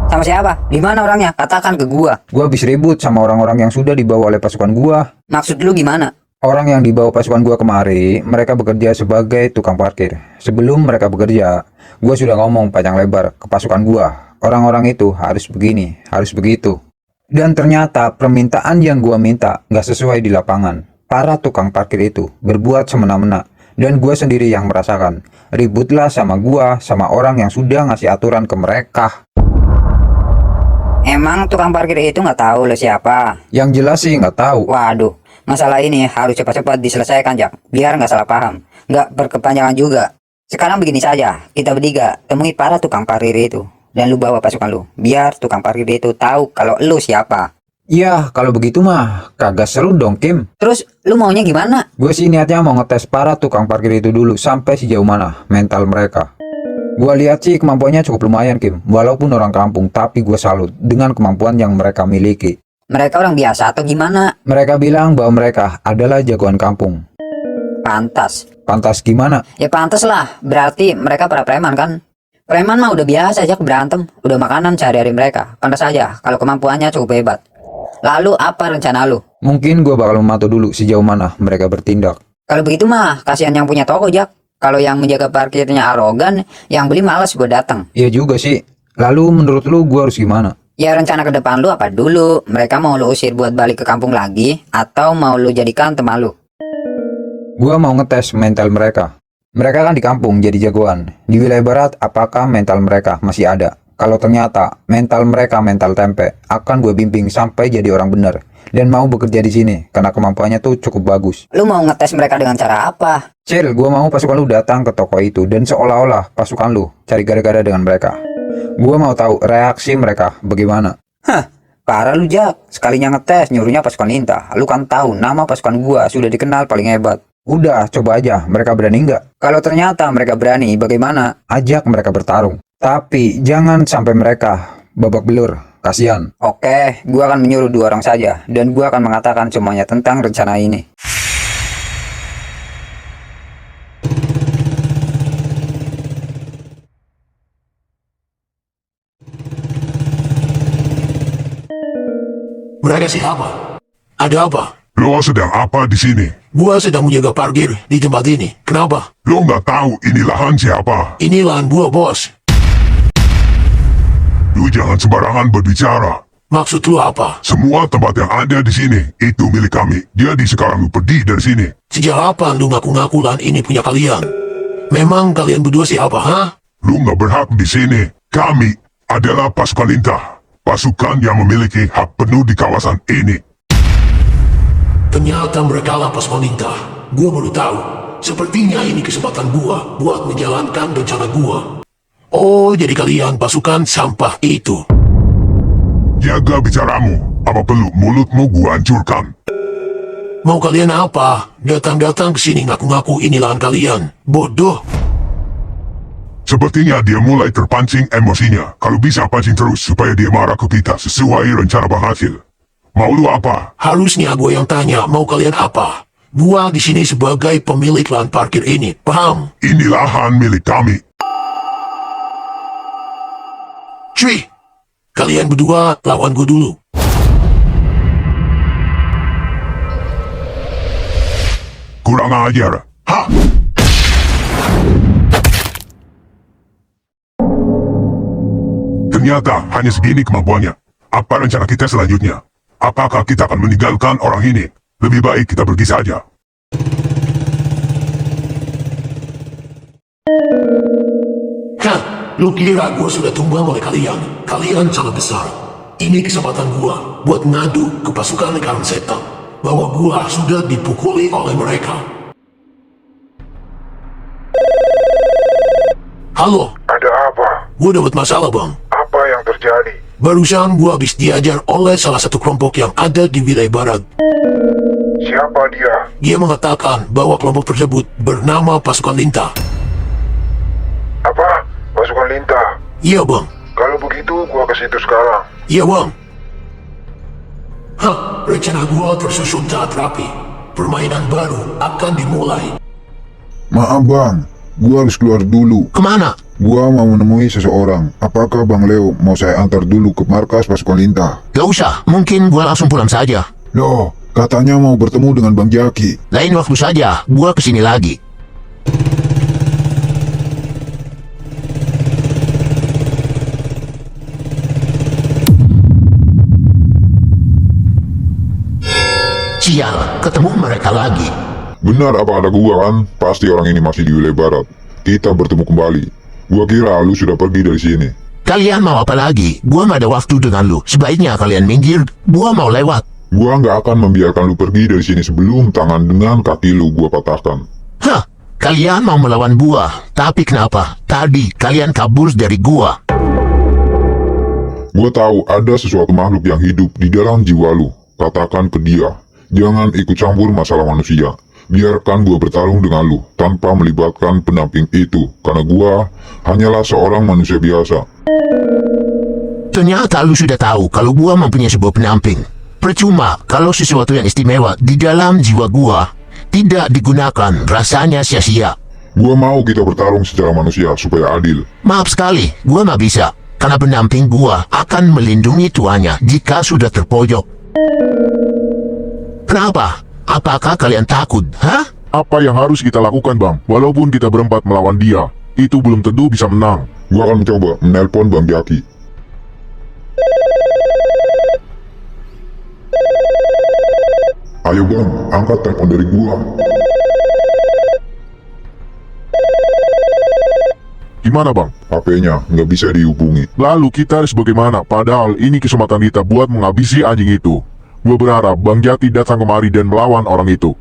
Sama siapa? Di mana orangnya? Katakan ke gua. Gua habis ribut sama orang-orang yang sudah dibawa oleh pasukan gua. Maksud lu gimana? Orang yang dibawa pasukan gua kemari, mereka bekerja sebagai tukang parkir. Sebelum mereka bekerja, gua sudah ngomong panjang lebar ke pasukan gua. Orang-orang itu harus begini, harus begitu. Dan ternyata permintaan yang gua minta nggak sesuai di lapangan. Para tukang parkir itu berbuat semena-mena. Dan gua sendiri yang merasakan. Ributlah sama gua, sama orang yang sudah ngasih aturan ke mereka. Emang tukang parkir itu nggak tahu lu siapa? Yang jelas sih nggak tahu. Waduh, masalah ini harus cepat-cepat diselesaikan, Jak. Biar nggak salah paham. Nggak berkepanjangan juga. Sekarang begini saja, kita bertiga temui para tukang parkir itu. Dan lu bawa pasukan lu. Biar tukang parkir itu tahu kalau lu siapa. Ya, kalau begitu mah kagak seru dong, Kim. Terus, lu maunya gimana? Gue sih niatnya mau ngetes para tukang parkir itu dulu sampai sejauh mana mental mereka. Gua lihat sih kemampuannya cukup lumayan, Kim. Walaupun orang kampung, tapi gue salut dengan kemampuan yang mereka miliki. Mereka orang biasa atau gimana? Mereka bilang bahwa mereka adalah jagoan kampung. Pantas. Pantas gimana? Ya pantas lah. Berarti mereka para preman kan? Preman mah udah biasa aja berantem. Udah makanan sehari-hari mereka. Pantas aja kalau kemampuannya cukup hebat. Lalu apa rencana lu? Mungkin gue bakal memantau dulu sejauh mana mereka bertindak. Kalau begitu mah kasihan yang punya toko, Jak. Kalau yang menjaga parkirnya arogan, yang beli malas gue datang. Iya juga sih. Lalu menurut lu gue harus gimana? Ya rencana ke depan lu apa dulu? Mereka mau lu usir buat balik ke kampung lagi? Atau mau lu jadikan teman lu? Gua mau ngetes mental mereka. Mereka kan di kampung jadi jagoan. Di wilayah barat, apakah mental mereka masih ada? Kalau ternyata mental mereka mental tempe, akan gue bimbing sampai jadi orang benar. Dan mau bekerja di sini, karena kemampuannya tuh cukup bagus. Lu mau ngetes mereka dengan cara apa? Cil, gue mau pasukan lu datang ke toko itu, dan seolah-olah pasukan lu cari gara-gara dengan mereka. Gue mau tahu reaksi mereka bagaimana. Hah, parah lu, Jak. Sekalinya ngetes nyuruhnya pasukan Lintah. Lu kan tahu nama pasukan gua sudah dikenal paling hebat. Udah, coba aja, mereka berani nggak? Kalau ternyata mereka berani, bagaimana? Ajak mereka bertarung. Tapi jangan sampai mereka babak belur, kasihan. Oke, gua akan menyuruh 2 orang saja. Dan gua akan mengatakan semuanya tentang rencana ini. Mereka siapa? Ada apa? Lo sedang apa di sini? Gua sedang menjaga parkir di tempat ini. Kenapa? Lo nggak tahu ini lahan siapa? Ini lahan gua, bos. Lo jangan sembarangan berbicara. Maksud lu apa? Semua tempat yang ada di sini itu milik kami. Jadi sekarang lu pergi dari sini. Sejak kapan lu ngaku-ngaku lahan ini punya kalian? Memang kalian berdua siapa, ha? Lu nggak berhak di sini. Kami adalah pasukan Lintah. Pasukan yang memiliki hak penuh di kawasan ini. Ternyata mereka lah pasukan Lintah. Gua baru tahu. Sepertinya ini kesempatan gua buat menjalankan rencana gua. Oh, jadi kalian pasukan sampah itu. Jaga bicaramu. Apa perlu mulutmu gua hancurkan? Mau kalian apa? Datang-datang ke sini ngaku-ngaku ini lahan kalian. Bodoh. Sepertinya dia mulai terpancing emosinya. Kalau bisa pancing terus supaya dia marah ke kita sesuai rencana Bang Hasil. Mau lu apa? Harusnya gue yang tanya, mau kalian apa? Gua di sini sebagai pemilik lahan parkir ini, paham? Ini lahan milik kami. Cuy, kalian berdua lawan gue dulu. Kurang ajar. Hah? Ternyata hanya segini kemampuannya. Apa rencana kita selanjutnya? Apakah kita akan meninggalkan orang ini? Lebih baik kita pergi saja. Hah, lu kira gue sudah tumbang oleh kalian? Kalian sangat besar. Ini kesempatan gua buat ngadu ke pasukan lingkaran setan bahwa gua sudah dipukuli oleh mereka. Halo, Ada apa? gua dapat masalah, Bang. Apa yang terjadi? Barusan gua habis diajar oleh salah satu kelompok yang ada di wilayah barat. Siapa dia? Dia mengatakan bahwa kelompok tersebut bernama pasukan Lintah. Apa? Pasukan Lintah? Iya, Bang. Kalau begitu, gua ke situ sekarang. Iya bang. Hah, rencana gua tersusun tak rapi. Permainan baru akan dimulai. Maaf bang, gua harus keluar dulu. Kemana? Gua mau menemui seseorang. Apakah Bang Leo mau saya antar dulu ke markas pasukan Lintah? Gak usah, mungkin gua langsung pulang saja. Loh, katanya mau bertemu dengan Bang Jaki. Lain waktu saja, gua kesini lagi. Sial, ketemu mereka lagi. Benar apa ada gua kan? Pasti orang ini masih di wilayah barat. Kita bertemu kembali. Gua kira lu sudah pergi dari sini. Kalian mau apa lagi? Gua gak ada waktu dengan lu. Sebaiknya kalian minggir, gua mau lewat. Gua nggak akan membiarkan lu pergi dari sini sebelum tangan dengan kaki lu gua patahkan. Hah, kalian mau melawan gua. Tapi kenapa? Tadi kalian kabur dari gua. Gua tahu ada sesuatu makhluk yang hidup di dalam jiwa lu. Katakan ke dia, jangan ikut campur masalah manusia. Biarkan gua bertarung dengan lu tanpa melibatkan pendamping itu, karena gua hanyalah seorang manusia biasa. Ternyata lu sudah tahu kalau gua mempunyai sebuah pendamping. Percuma kalau sesuatu yang istimewa di dalam jiwa gua tidak digunakan, rasanya sia-sia. Gua mau kita bertarung secara manusia supaya adil. Maaf sekali, gua nggak bisa. Karena pendamping gua akan melindungi tuannya jika sudah terpojok. Kenapa? Apakah kalian takut, hah? Apa yang harus kita lakukan bang? Walaupun kita berempat melawan dia, itu belum tentu bisa menang. Gua akan mencoba menelpon Bang Jaki. Ayo bang, angkat telepon dari gua. Gimana bang? HP-nya nggak bisa dihubungi. Lalu kita harus bagaimana? Padahal ini kesempatan kita buat menghabisi anjing itu. Gue berharap Bang Jaki datang kemari dan melawan orang itu.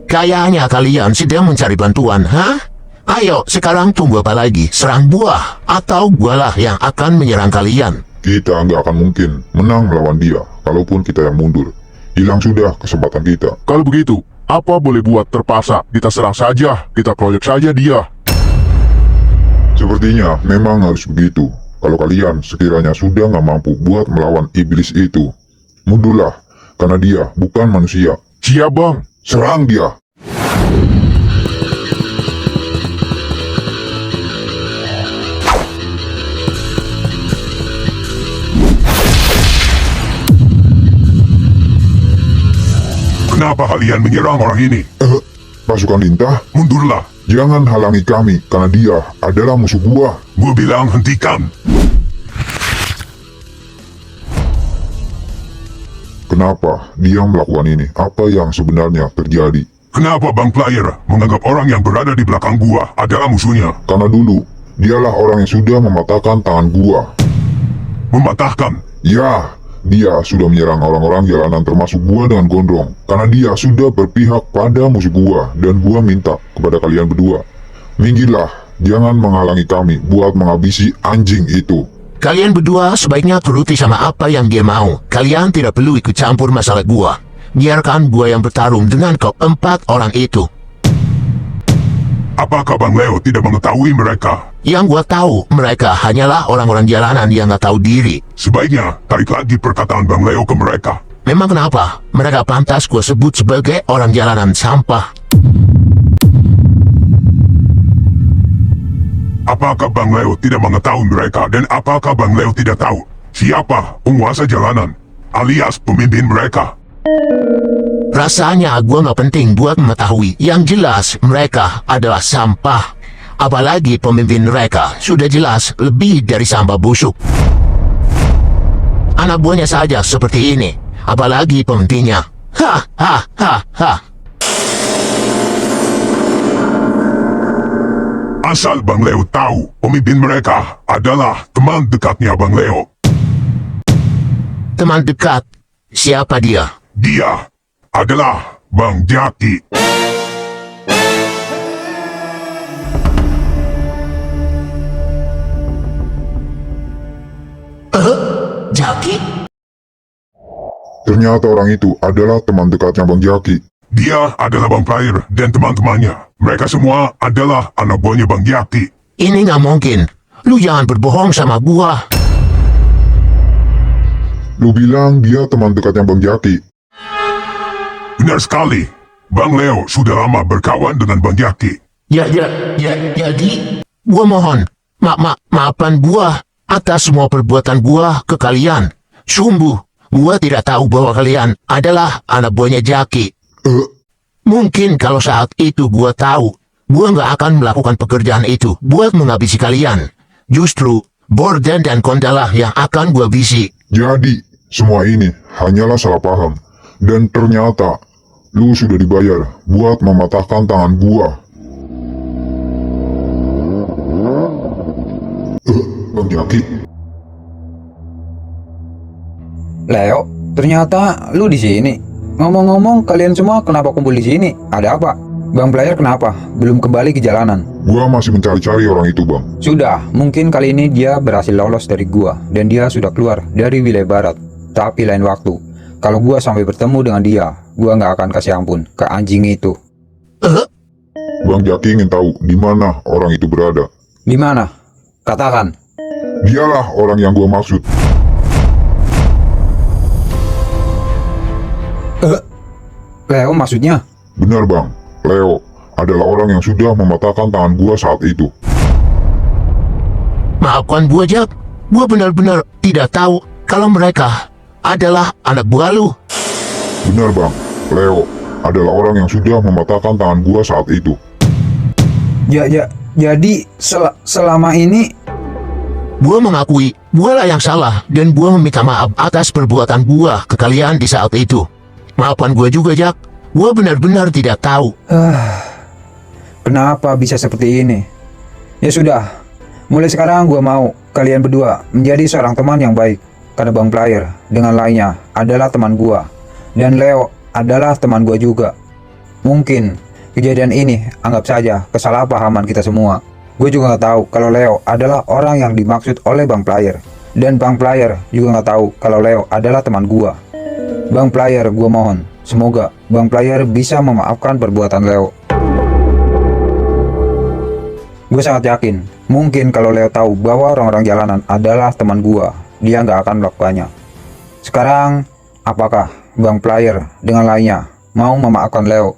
Kayaknya kalian sedang mencari bantuan, hah? Ayo, sekarang tunggu apa lagi? Serang gua, atau gualah yang akan menyerang kalian. Kita nggak akan mungkin menang melawan dia, kalaupun kita yang mundur. Hilang sudah kesempatan kita. Kalau begitu, apa boleh buat? Terpaksa kita serang saja, kita proyek saja dia. Sepertinya memang harus begitu. Kalau kalian sekiranya sudah nggak mampu buat melawan iblis itu, mundurlah, karena dia bukan manusia. Siap bang. Serang dia! Kenapa kalian menyerang orang ini? Pasukan Lintah, Mundurlah. jangan halangi kami, karena dia adalah musuh gua. Gue bilang hentikan. Kenapa dia melakukan ini? Apa yang sebenarnya terjadi? Kenapa Bang Player menganggap orang yang berada di belakang gua adalah musuhnya? Karena dulu, dialah orang yang sudah mematahkan tangan gua. Mematahkan? Ya, dia sudah menyerang orang-orang jalanan termasuk gua dengan gondrong. Karena dia sudah berpihak pada musuh gua, dan gua minta kepada kalian berdua, minggirlah, jangan menghalangi kami buat menghabisi anjing itu. Kalian berdua sebaiknya turuti sama apa yang dia mau. Kalian tidak perlu ikut campur masalah gua. Biarkan gua yang bertarung dengan keempat orang itu. Apakah Bang Leo tidak mengetahui mereka? Yang gua tahu, mereka hanyalah orang-orang jalanan yang gak tahu diri. Sebaiknya tarik lagi perkataan Bang Leo ke mereka. Memang kenapa? Mereka pantas gua sebut sebagai orang jalanan sampah. Apakah Bang Leo tidak mengetahui mereka? Dan apakah Bang Leo tidak tahu siapa penguasa jalanan alias pemimpin mereka? Rasanya gua gak penting buat mengetahui. Yang jelas mereka adalah sampah. Apalagi pemimpin mereka sudah jelas lebih dari sampah busuk. Anak buahnya saja seperti ini. Apalagi pemimpinnya. Ha ha ha ha. Asal Bang Leo tahu, pemimpin mereka adalah teman dekatnya Bang Leo. Teman dekat? Siapa dia? Dia adalah Bang Jaki. Jaki? Ternyata orang itu adalah teman dekatnya Bang Jaki. Dia adalah Bang Player dan teman-temannya. Mereka semua adalah anak buahnya Bang Jaki. Ini nggak mungkin. Lu jangan berbohong sama gua. Lu bilang dia teman dekatnya Bang Jaki. Benar sekali. Bang Leo sudah lama berkawan dengan Bang Jaki. Jadi, gua mohon, maafkan gua atas semua perbuatan gua ke kalian. Sungguh, gua tidak tahu bahwa kalian adalah anak buahnya Jaki. Mungkin kalau saat itu gua tahu, gua nggak akan melakukan pekerjaan itu buat menghabisi kalian. Justru, Borden dan Kondalah yang akan gua bisi. Jadi, semua ini hanyalah salah paham. Dan ternyata, lu sudah dibayar buat mematahkan tangan gua. Bang Jaki. Leo, ternyata lu di sini. Ngomong-ngomong, kalian semua kenapa kumpul di sini? Ada apa? Bang Player kenapa? Belum kembali ke jalanan. Gua masih mencari-cari orang itu, Bang. Sudah, mungkin kali ini dia berhasil lolos dari gua dan dia sudah keluar dari wilayah barat. Tapi lain waktu, kalau gua sampai bertemu dengan dia, gua nggak akan kasih ampun ke anjing itu. Bang Jaki ingin tahu di mana orang itu berada. Di mana? Katakan. Dialah orang yang gua maksud. Leo maksudnya? Benar, Bang. Leo adalah orang yang sudah mematahkan tangan gua saat itu. Maafkan gua, Jak. Gua benar-benar tidak tahu kalau mereka adalah anak buah lu. Benar, Bang. Leo adalah orang yang sudah mematahkan tangan gua saat itu. Jadi selama ini Gua mengakui, gua lah yang salah dan gua meminta maaf atas perbuatan gua ke kalian di saat itu. Maafkan gua juga, Jak. Gua benar-benar tidak tahu. kenapa bisa seperti ini? Ya sudah, mulai sekarang gua mau kalian berdua menjadi seorang teman yang baik. Karena Bang Player dengan lainnya adalah teman gua dan Leo adalah teman gua juga. Mungkin kejadian ini anggap saja kesalahpahaman kita semua. Gue juga nggak tahu kalau Leo adalah orang yang dimaksud oleh Bang Player. Dan Bang Player juga nggak tahu kalau Leo adalah teman gua. Bang Player, gue mohon, semoga Bang Player bisa memaafkan perbuatan Leo. Gue sangat yakin, mungkin kalau Leo tahu bahwa orang-orang jalanan adalah teman gua, dia nggak akan melakukannya. Sekarang, apakah Bang Player dengan lainnya mau memaafkan Leo?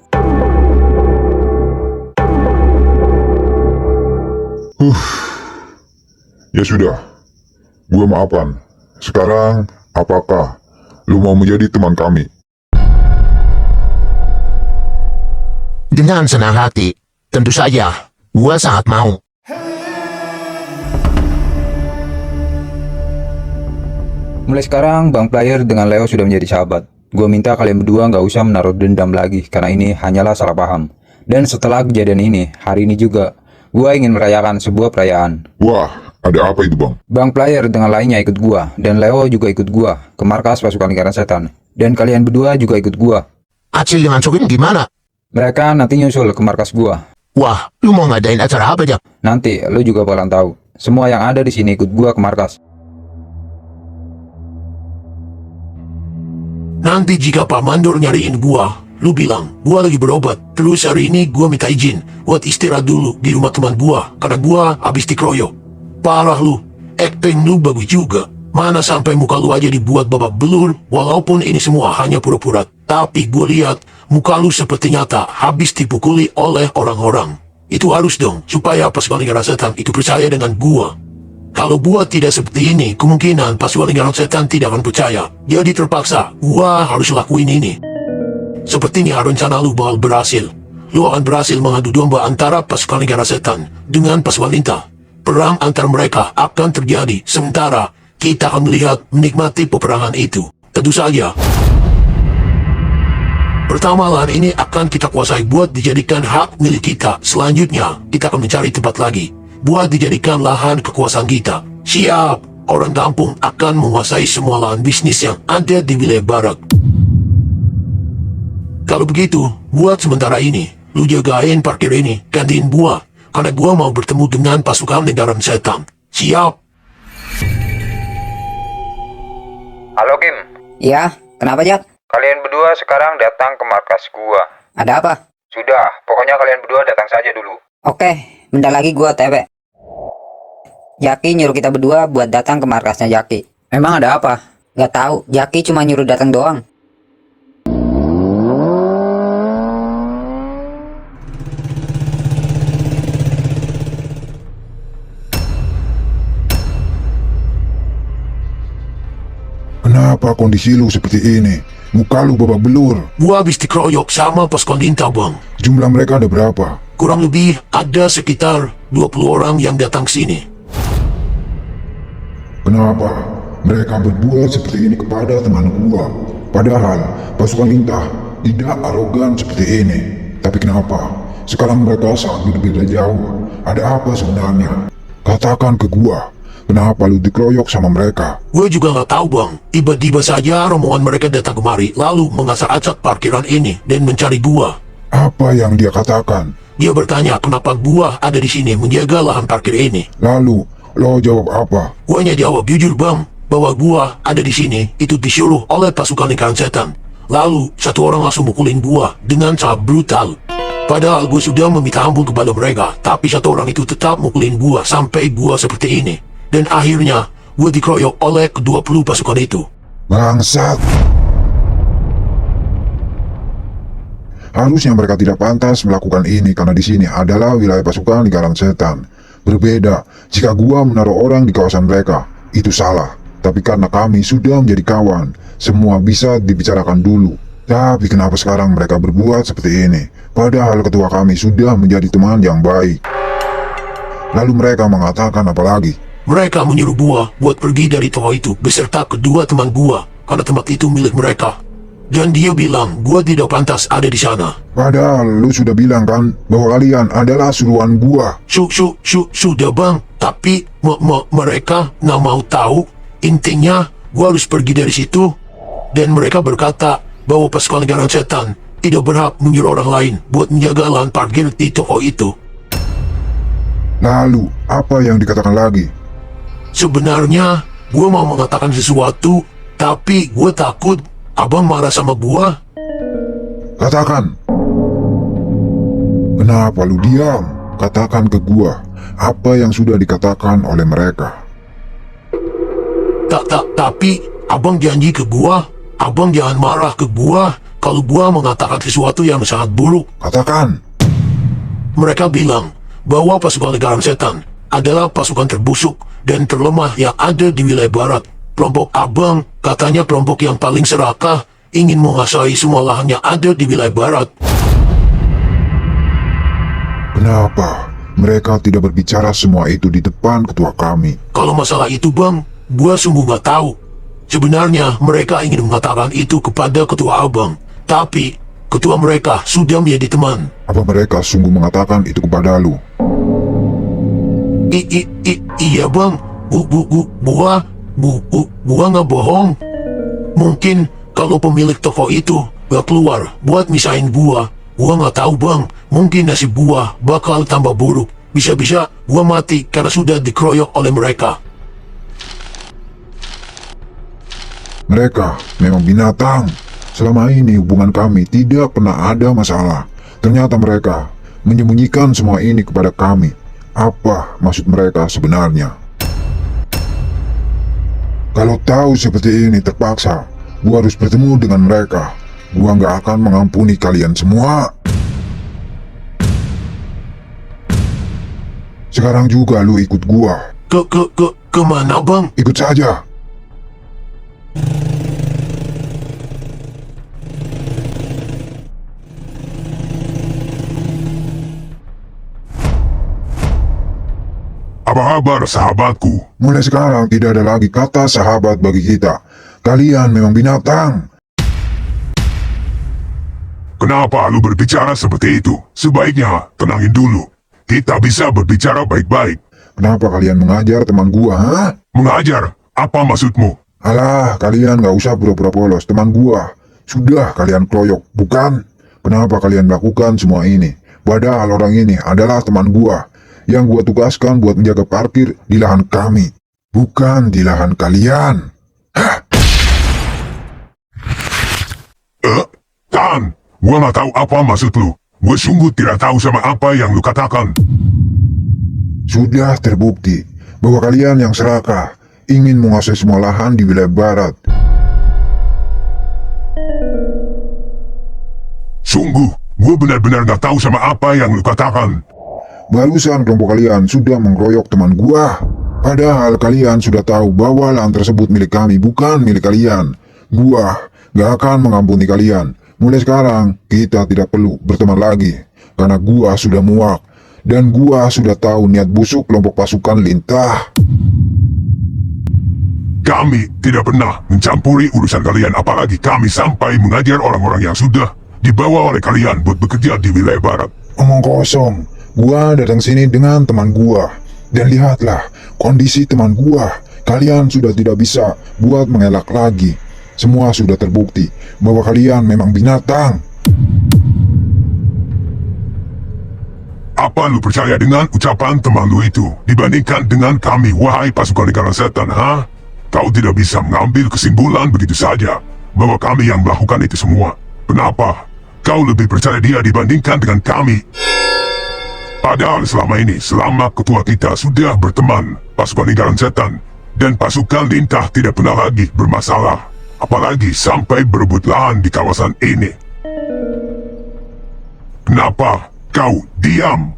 Ya sudah, gua maafkan. Sekarang, apakah lu mau menjadi teman kami? Dengan senang hati, tentu saja, gua sangat mau. Mulai sekarang, Bang Player dengan Leo sudah menjadi sahabat. Gue minta kalian berdua nggak usah menaruh dendam lagi, karena ini hanyalah salah paham. Dan setelah kejadian ini, hari ini juga, gue ingin merayakan sebuah perayaan. Wah, ada apa itu, Bang? Bang Player dengan lainnya ikut gua, dan Leo juga ikut gua ke markas pasukan lingkaran setan. Dan kalian berdua juga ikut gua. Acil dengan Sugeng gimana? Mereka nanti nyusul ke markas gua. Wah, lu mau ngadain acara apa, Jak? Nanti lu juga bakalan tahu. Semua yang ada di sini ikut gua ke markas. Nanti jika Pak Mandor nyariin gua, lu bilang gua lagi berobat. Terus hari ini gua minta izin buat istirahat dulu di rumah teman gua karena gua habis dikeroyok. Parah lu, acting lu bagus juga. Mana sampai muka lu aja dibuat babak belur, walaupun ini semua hanya pura-pura. Tapi gua lihat muka lu seperti nyata habis dipukuli oleh orang-orang. Itu harus dong, supaya pasukan lingkaran setan itu percaya dengan gua. Kalau gua tidak seperti ini, kemungkinan pasukan lingkaran setan tidak akan percaya. Jadi terpaksa, gua harus lakuin ini. Sepertinya rencana lu bakal berhasil. Lu akan berhasil mengadu domba antara pasukan lingkaran setan dengan pasukan lintah. Perang antar mereka akan terjadi, sementara kita akan melihat menikmati peperangan itu. Tentu saja. Pertama, lahan ini akan kita kuasai buat dijadikan hak milik kita. Selanjutnya, kita akan mencari tempat lagi buat dijadikan lahan kekuasaan kita. Siap, orang kampung akan menguasai semua lahan bisnis yang ada di wilayah barat. Kalau begitu, buat sementara ini, lu jagain parkir ini, gantiin gua. Karena gua mau bertemu dengan pasukan lingkaran setan. Siap. Halo Kim, Ya, kenapa, Jak? kalian berdua sekarang datang ke markas gua. Ada apa? Sudah, pokoknya kalian berdua datang saja dulu. Oke, bentar lagi gua TW. Jaki nyuruh kita berdua buat datang ke markasnya Jaki. Emang ada apa? Gak tahu, Jaki cuma nyuruh datang doang. Kenapa kondisi lu seperti ini? Muka lu babak belur. Gua habis dikeroyok sama pasukan Dinta, Bang. Jumlah mereka ada berapa? Kurang lebih ada sekitar 20 orang yang datang sini. Kenapa mereka berbuat seperti ini kepada teman gua? Padahal pasukan Intah tidak arogan seperti ini. Tapi kenapa sekarang mereka sangat berbeda jauh? Ada apa sebenarnya? Katakan ke gua, kenapa lu dikeroyok sama mereka? Gue juga nggak tahu, Bang. Tiba-tiba saja rombongan mereka datang kemari, lalu mengasak-acak parkiran ini dan mencari gua. Apa yang dia katakan? Dia bertanya kenapa gua ada di sini menjaga lahan parkir ini. Lalu lo jawab apa? Gua hanya jawab jujur, Bang, bahwa gua ada di sini itu disuruh oleh pasukan lingkaran setan. Lalu satu orang langsung mukulin gua dengan sangat brutal. Padahal gue sudah meminta ampun kepada mereka, tapi satu orang itu tetap mukulin gua sampai gua seperti ini. Dan akhirnya gue dikeroyok oleh ke-20 pasukan itu. Bangsat! Harusnya mereka tidak pantas melakukan ini karena di sini adalah wilayah pasukan lingkaran setan. Berbeda, jika gua menaruh orang di kawasan mereka, itu salah. Tapi karena kami sudah menjadi kawan, semua bisa dibicarakan dulu. Tapi kenapa sekarang mereka berbuat seperti ini? Padahal ketua kami sudah menjadi teman yang baik. Lalu mereka mengatakan apa lagi? Mereka menyuruh gua buat pergi dari toko itu beserta kedua teman gua karena tempat itu milik mereka. Dan dia bilang gua tidak pantas ada di sana. Padahal lu sudah bilang kan bahwa kalian adalah suruhan gua. Sudah, Bang. Tapi mereka nggak mau tahu. Intinya gua harus pergi dari situ. Dan mereka berkata bahwa pasukan lingkaran setan tidak berhak menyuruh orang lain buat menjaga lahan parkir di toko itu. Lalu apa yang dikatakan lagi? Sebenarnya gua mau mengatakan sesuatu, tapi gua takut Abang marah sama gua. Katakan. Kenapa lu diam? Katakan ke gua apa yang sudah dikatakan oleh mereka. Tapi Abang janji ke gua, Abang jangan marah ke gua kalau gua mengatakan sesuatu yang sangat buruk. Katakan. Mereka bilang bahwa pasukan lingkaran setan adalah pasukan terbusuk dan terlemah yang ada di wilayah barat. Kelompok Abang katanya kelompok yang paling serakah, ingin menguasai semua lahan yang ada di wilayah barat. Kenapa mereka tidak berbicara semua itu di depan ketua kami? Kalau masalah itu, Bang, gua sungguh nggak tahu. Sebenarnya mereka ingin mengatakan itu kepada ketua Abang, tapi ketua mereka sudah menjadi teman. Apa mereka sungguh mengatakan itu kepada lu? Iya, Bang. Gua nggak bohong. Mungkin kalau pemilik toko itu gak keluar buat misahin gua nggak tahu, Bang. Mungkin nasib gua bakal tambah buruk. Bisa-bisa gua mati karena sudah dikeroyok oleh mereka. Mereka memang binatang. Selama ini hubungan kami tidak pernah ada masalah. Ternyata mereka menyembunyikan semua ini kepada kami. Apa maksud mereka sebenarnya? Kalau tahu seperti ini terpaksa, gua harus bertemu dengan mereka. Gua nggak akan mengampuni kalian semua. Sekarang juga lu ikut gua. Kemana, Bang? Ikut saja. Apa kabar sahabatku? Mulai sekarang tidak ada lagi kata sahabat bagi kita. Kalian memang binatang. Kenapa lu berbicara seperti itu? Sebaiknya tenangin dulu. Kita bisa berbicara baik-baik. Kenapa kalian mengajar teman gua, ha? Mengajar? Apa maksudmu? Alah, kalian gak usah pura-pura polos. Teman gua sudah kalian keroyok, bukan? Kenapa kalian melakukan semua ini? Padahal orang ini adalah teman gua yang gua tugaskan buat menjaga parkir di lahan kami, bukan di lahan kalian. Hah? Tan, gua nggak tahu apa maksud lu. Gua sungguh tidak tahu sama apa yang lu katakan. Sudah terbukti bahwa kalian yang serakah ingin menguasai semua lahan di wilayah barat. Sungguh, gue benar-benar gak tahu sama apa yang lu katakan. Barusan kelompok kalian sudah mengeroyok teman gua. Padahal kalian sudah tahu bahwa lahan tersebut milik kami, bukan milik kalian. Gua gak akan mengampuni kalian. Mulai sekarang, kita tidak perlu berteman lagi. Karena gua sudah muak. Dan gua sudah tahu niat busuk kelompok pasukan Lintah. Kami tidak pernah mencampuri urusan kalian, apalagi kami sampai mengajar orang-orang yang sudah dibawa oleh kalian buat bekerja di wilayah barat. Omong kosong. Gua datang sini dengan teman gua. Dan lihatlah kondisi teman gua. Kalian sudah tidak bisa buat mengelak lagi. Semua sudah terbukti bahwa kalian memang binatang. Apa lu percaya dengan ucapan teman lu itu dibandingkan dengan kami, wahai pasukan lingkaran setan, ha? Kau tidak bisa mengambil kesimpulan begitu saja bahwa kami yang melakukan itu semua. Kenapa? Kau lebih percaya dia dibandingkan dengan kami. Padahal selama ini, selama ketua kita sudah berteman, pasukan lingkaran setan dan pasukan Lintah tidak pernah lagi bermasalah. Apalagi sampai berebut lahan di kawasan ini. Kenapa kau diam?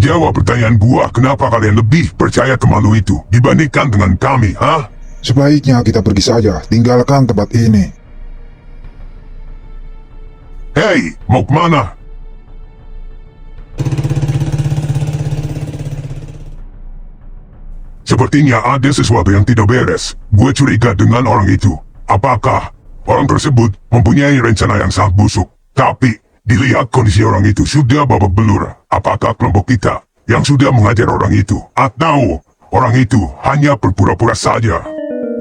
Jawab pertanyaan gua, kenapa kalian lebih percaya teman lu itu dibandingkan dengan kami, ha? Sebaiknya kita pergi saja, tinggalkan tempat ini. Hei, mau kemana? Sepertinya ada sesuatu yang tidak beres. Gue curiga dengan orang itu. Apakah orang tersebut mempunyai rencana yang sangat busuk? Tapi dilihat kondisi orang itu sudah babak belur. Apakah kelompok kita yang sudah mengajar orang itu? Atau orang itu hanya berpura-pura saja?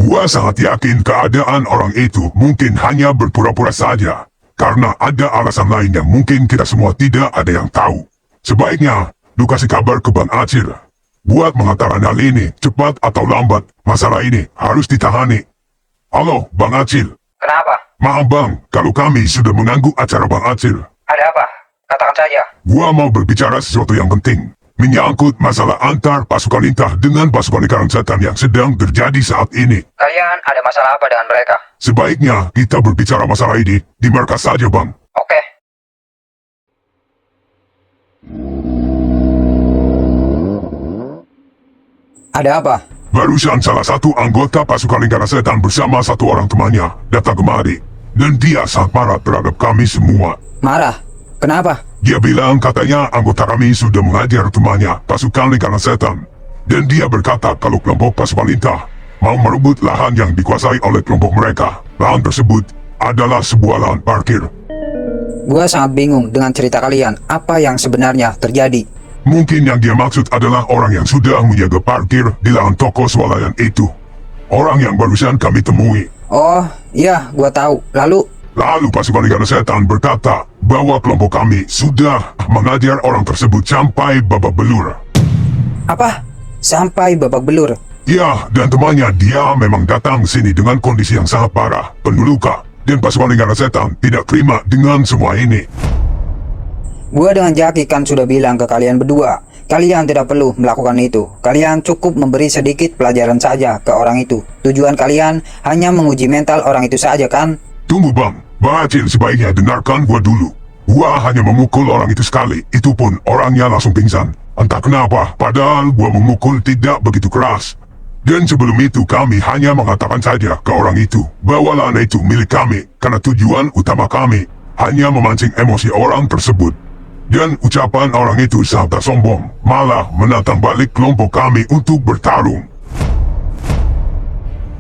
Gua sangat yakin keadaan orang itu mungkin hanya berpura-pura saja. Karena ada alasan lain yang mungkin kita semua tidak ada yang tahu. Sebaiknya lu kasih kabar ke Bang Acil. Buat mengatakan hal ini, cepat atau lambat, masalah ini harus ditangani. Halo, Bang Acil. Kenapa? Maaf Bang, kalau kami sudah mengganggu acara Bang Acil. Ada apa? Katakan saja. Gua mau berbicara sesuatu yang penting. Menyangkut masalah antar pasukan Lintah dengan pasukan lingkaran setan yang sedang terjadi saat ini. Kalian ada masalah apa dengan mereka? Sebaiknya kita berbicara masalah ini di markas saja Bang. Oke. Ada apa? Barusan salah satu anggota pasukan lingkaran setan bersama satu orang temannya datang kemari. Dan dia sangat marah terhadap kami semua. Marah? Kenapa? Dia bilang katanya anggota kami sudah mengajar temannya pasukan lingkaran setan. Dan dia berkata kalau kelompok pasukan Lintah mau merebut lahan yang dikuasai oleh kelompok mereka. Lahan tersebut adalah sebuah lahan parkir. Gua sangat bingung dengan cerita kalian. Apa yang sebenarnya terjadi? Mungkin yang dia maksud adalah orang yang sudah menjaga parkir di lahan toko swalayan itu. Orang yang barusan kami temui. Oh, iya, gua tahu. Lalu pasukan lingkaran setan berkata bahwa kelompok kami sudah mengajar orang tersebut sampai babak belur. Apa? Sampai babak belur? Ya, dan temannya dia memang datang sini dengan kondisi yang sangat parah, penuh luka. Dan pasukan lingkaran setan tidak terima dengan semua ini. Gua dengan Jaki kan sudah bilang ke kalian berdua, kalian tidak perlu melakukan itu. Kalian cukup memberi sedikit pelajaran saja ke orang itu. Tujuan kalian hanya menguji mental orang itu saja kan? Tunggu Bang, Bang Acil sebaiknya dengarkan gua dulu. Gua hanya memukul orang itu sekali, itu pun orangnya langsung pingsan. Entah kenapa, padahal gua memukul tidak begitu keras. Dan sebelum itu kami hanya mengatakan saja ke orang itu bahwa lahan itu milik kami karena tujuan utama kami hanya memancing emosi orang tersebut. Dan ucapan orang itu sangat sombong, malah menantang balik kelompok kami untuk bertarung.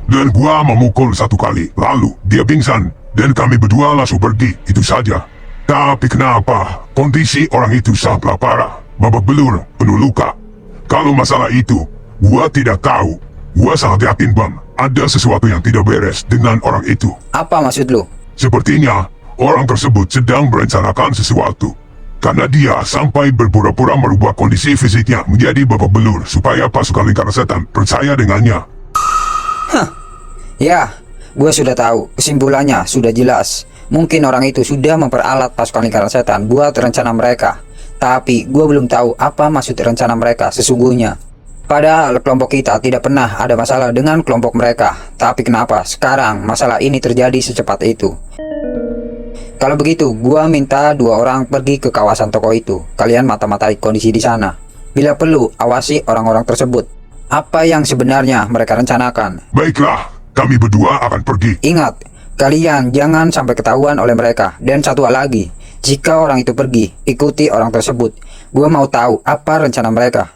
Dan gua memukul satu kali, lalu dia pingsan, dan kami berdua langsung pergi, itu saja. Tapi kenapa kondisi orang itu sangatlah parah, babak belur, penuh luka. Kalau masalah itu, gua tidak tahu. Gua sangat yakin Bang, ada sesuatu yang tidak beres dengan orang itu. Apa maksud lu? Sepertinya, orang tersebut sedang merencanakan sesuatu. Karena dia sampai berpura-pura merubah kondisi fisiknya menjadi babak belur supaya pasukan lingkaran setan percaya dengannya. Ya, gue sudah tahu. Kesimpulannya sudah jelas. Mungkin orang itu sudah memperalat pasukan lingkaran setan buat rencana mereka. Tapi gue belum tahu apa maksud rencana mereka sesungguhnya. Padahal kelompok kita tidak pernah ada masalah dengan kelompok mereka. Tapi kenapa sekarang masalah ini terjadi secepat itu? Kalau begitu, gua minta 2 orang pergi ke kawasan toko itu. Kalian mata-matai kondisi di sana. Bila perlu, awasi orang-orang tersebut. Apa yang sebenarnya mereka rencanakan? Baiklah, kami berdua akan pergi. Ingat, kalian jangan sampai ketahuan oleh mereka. Dan satu hal lagi, jika orang itu pergi, ikuti orang tersebut. Gua mau tahu apa rencana mereka.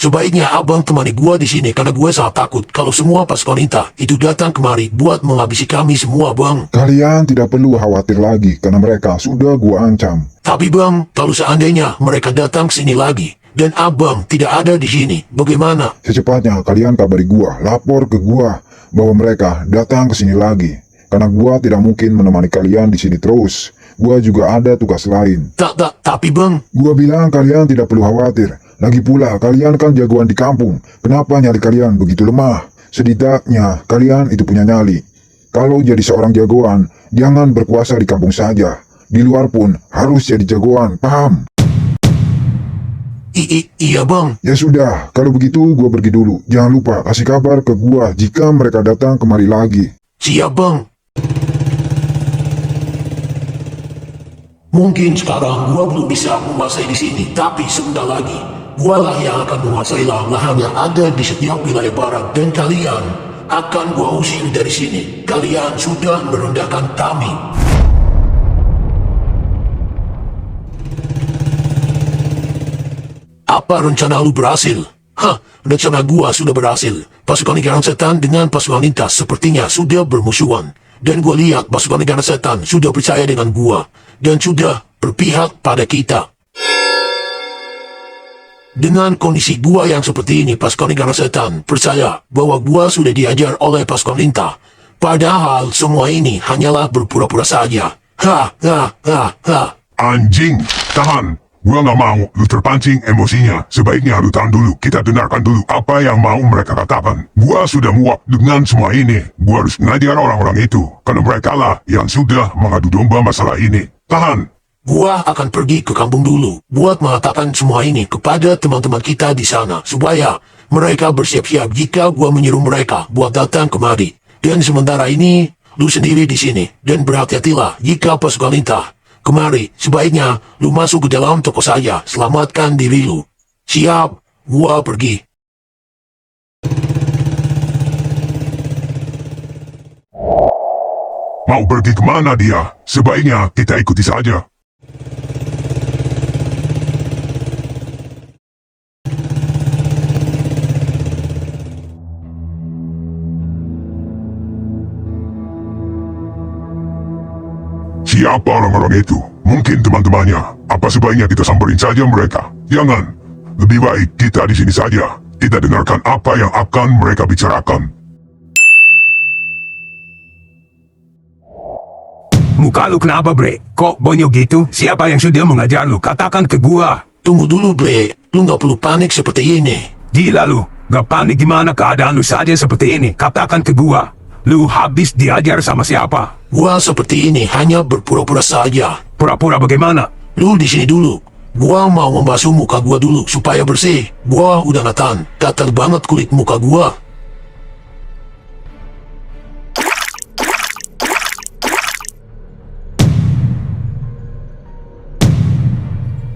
Sebaiknya abang temani gua di sini karena gua sangat takut kalau semua pasukan Inta itu datang kemari buat menghabisi kami semua, bang. Kalian tidak perlu khawatir lagi karena mereka sudah gua ancam. Tapi bang, kalau seandainya mereka datang ke sini lagi dan abang tidak ada di sini, bagaimana? Secepatnya kalian kabari gua, lapor ke gua bahwa mereka datang ke sini lagi. Karena gua tidak mungkin menemani kalian di sini terus. Gua juga ada tugas lain. Tapi bang, Gua bilang kalian tidak perlu khawatir. Lagi pula, kalian kan jagoan di kampung. Kenapa nyali kalian begitu lemah? Setidaknya, kalian itu punya nyali. Kalau jadi seorang jagoan, jangan berkuasa di kampung saja. Di luar pun harus jadi jagoan, paham? iya bang. Ya sudah, kalau begitu gua pergi dulu. Jangan lupa kasih kabar ke gua jika mereka datang kemari lagi. Siap bang. Mungkin sekarang gua belum bisa menguasai di sini, tapi sebentar lagi gua lah yang akan menguasai lahan yang ada di setiap wilayah barat dan kalian akan gua usir dari sini. Kalian sudah merendahkan kami. Apa rencana lu berhasil? Rencana gua sudah berhasil. Pasukan Lingkaran Setan dengan pasukan lintas sepertinya sudah bermusuhan. Dan gua lihat pasukan Lingkaran Setan sudah percaya dengan gua dan sudah berpihak pada kita. Dengan kondisi gua yang seperti ini, pasukan Lingkaran Setan percaya bahwa gua sudah diajar oleh pasukan Lintah. Padahal semua ini hanyalah berpura-pura saja. Anjing, tahan. Gua nggak mau lu terpancing emosinya. Sebaiknya lu tahan dulu. Kita dengarkan dulu apa yang mau mereka katakan. Gua sudah muak dengan semua ini. Gua harus mengajar orang-orang itu. Karena mereka lah yang sudah mengadu domba masalah ini. Tahan. Gua akan pergi ke kampung dulu buat mengatakan semua ini kepada teman-teman kita di sana supaya mereka bersiap-siap jika gua menyuruh mereka buat datang kemari. Dan sementara ini lu sendiri di sini dan berhati-hatilah jika pasukan Lintah kemari. Sebaiknya lu masuk ke dalam toko saja, selamatkan diri lu. Siap, gua pergi. Mau pergi kemana dia? Sebaiknya kita ikuti saja. Siapa orang-orang itu? Mungkin teman-temannya. Apa sebaiknya kita samperin saja mereka? Jangan. Lebih baik kita di sini saja. Kita dengarkan apa yang akan mereka bicarakan. Muka lu kenapa, Bre? Kok bonyok gitu? Siapa yang sudah mengajar lu? Katakan ke gua. Tunggu dulu, Bre. Lu nggak perlu panik seperti ini. Gila lu. Gak panik gimana keadaan lu saja seperti ini? Katakan ke gua. Lu habis diajar sama siapa? Gua seperti ini hanya berpura-pura saja. Pura-pura bagaimana? Lu di sini dulu. Gua mau membasuh muka gua dulu supaya bersih. Gua udah nggak tahan. Gatal banget kulit muka gua.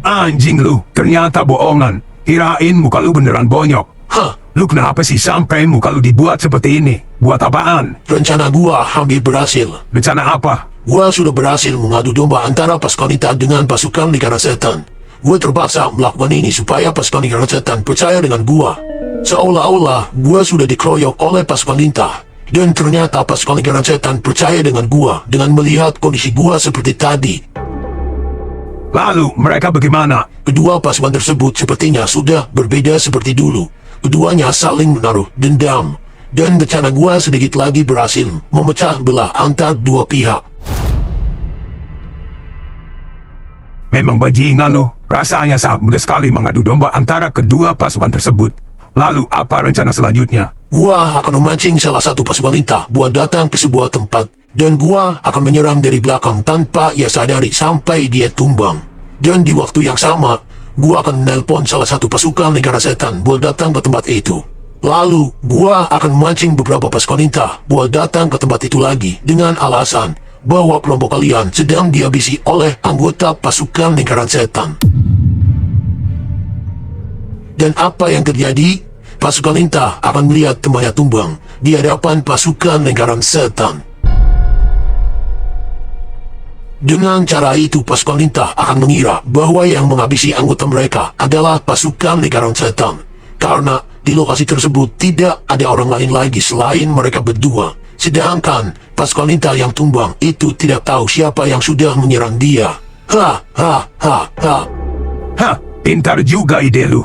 Anjing lu. Ternyata bohongan. Kirain muka lu beneran bonyok. Lu kenapa sih sampai muka lu dibuat seperti ini? Buat apaan? Rencana gua hampir berhasil. Rencana apa? Gua sudah berhasil mengadu domba antara pasukan Lintah dengan pasukan Lingkaran Setan. Gua terpaksa melakukan ini supaya pasukan Lingkaran Setan percaya dengan gua. Seolah-olah gua sudah dikeroyok oleh pasukan Lintah. Dan ternyata pasukan Lingkaran Setan percaya dengan gua dengan melihat kondisi gua seperti tadi. Lalu mereka bagaimana? Kedua pasukan tersebut sepertinya sudah berbeda seperti dulu. Keduanya saling menaruh dendam. Dan rencana gua sedikit lagi berhasil memecah belah antar dua pihak. Memang bajingan lu. Rasanya sangat mudah sekali mengadu domba antara kedua pasukan tersebut. Lalu apa rencana selanjutnya? Gua akan memancing salah satu pasukan Lintah buat datang ke sebuah tempat. Dan gua akan menyerang dari belakang tanpa ia sadari sampai dia tumbang. Dan di waktu yang sama, gua akan menelpon salah satu pasukan negara setan buat datang ke tempat itu. Lalu, gua akan memancing beberapa pasukan lintah buat datang ke tempat itu lagi dengan alasan bahwa kelompok kalian sedang dihabisi oleh anggota pasukan lingkaran setan. Dan apa yang terjadi? Pasukan lintah akan melihat temannya tumbang di hadapan pasukan lingkaran setan. Dengan cara itu, pasukan lintah akan mengira bahwa yang menghabisi anggota mereka adalah pasukan lingkaran setan. Karena di lokasi tersebut tidak ada orang lain lagi selain mereka berdua. Sedangkan pasukan lintah yang tumbang itu tidak tahu siapa yang sudah menyerang dia. Ha, ha, ha, ha. Hah, pintar juga ide lu.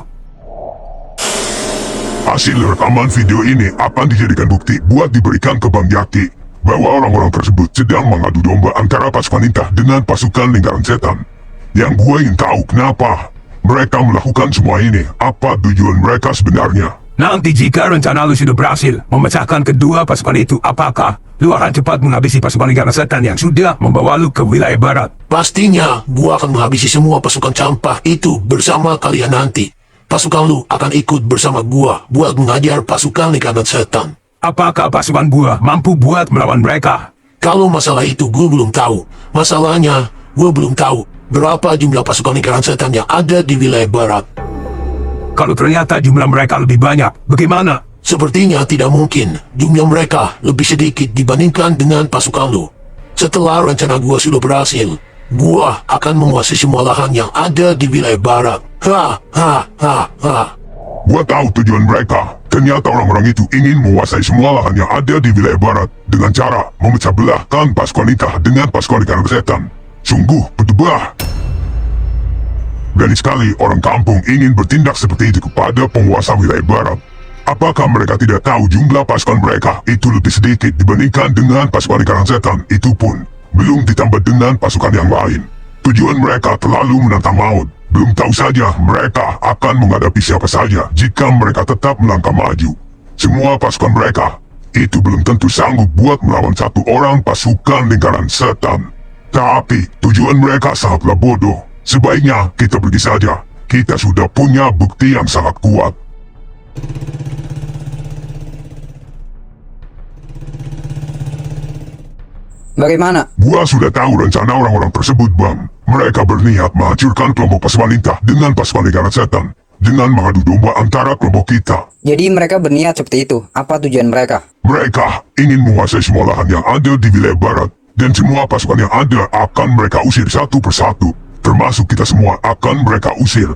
Hasil rekaman video ini akan dijadikan bukti buat diberikan ke Bang Jaki bahwa orang-orang tersebut sedang mengadu domba antara pasukan lintah dengan pasukan lingkaran setan. Yang gue ingin tahu kenapa mereka melakukan semua ini, apa tujuan mereka sebenarnya. Nanti jika rencana lu sudah berhasil memecahkan kedua pasukan itu, apakah lu akan cepat menghabisi pasukan lingkaran setan yang sudah membawa lu ke wilayah barat? Pastinya, gua akan menghabisi semua pasukan campak itu bersama kalian nanti. Pasukan lu akan ikut bersama gua buat mengajar pasukan lingkaran setan. Apakah pasukan gua mampu buat melawan mereka? Kalau masalah itu gua belum tahu. Masalahnya, gua belum tahu berapa jumlah pasukan lingkaran setan yang ada di wilayah barat. Kalau ternyata jumlah mereka lebih banyak, bagaimana? Sepertinya tidak mungkin jumlah mereka lebih sedikit dibandingkan dengan pasukan lu. Setelah rencana gua sudah berhasil, gua akan menguasai semua lahan yang ada di wilayah barat. Ha, ha, ha, ha. Gua tahu tujuan mereka. Ternyata orang-orang itu ingin menguasai semua lahan yang ada di wilayah barat dengan cara memecah belahkan pasukan lintah dengan pasukan lingkaran setan. Sungguh berdebah. Berani sekali orang kampung ingin bertindak seperti itu kepada penguasa wilayah barat. Apakah mereka tidak tahu jumlah pasukan mereka itu lebih sedikit dibandingkan dengan pasukan lingkaran setan? Itu pun belum ditambah dengan pasukan yang lain. Tujuan mereka terlalu menantang maut. Belum tahu saja mereka akan menghadapi siapa saja jika mereka tetap melangkah maju. Semua pasukan mereka itu belum tentu sanggup buat melawan satu orang pasukan lingkaran setan. Tapi tujuan mereka sangatlah bodoh. Sebaiknya kita pergi saja. Kita sudah punya bukti yang sangat kuat. Bagaimana? Gua sudah tahu rencana orang-orang tersebut, Bang. Mereka berniat menghancurkan kelompok pasukan lintah dengan pasukan lingkaran setan dengan mengadu domba antara kelompok kita. Jadi mereka berniat seperti itu. Apa tujuan mereka? Mereka ingin menguasai semua lahan yang ada di wilayah barat, dan semua pasukan yang ada akan mereka usir satu persatu. Termasuk kita semua akan mereka usir.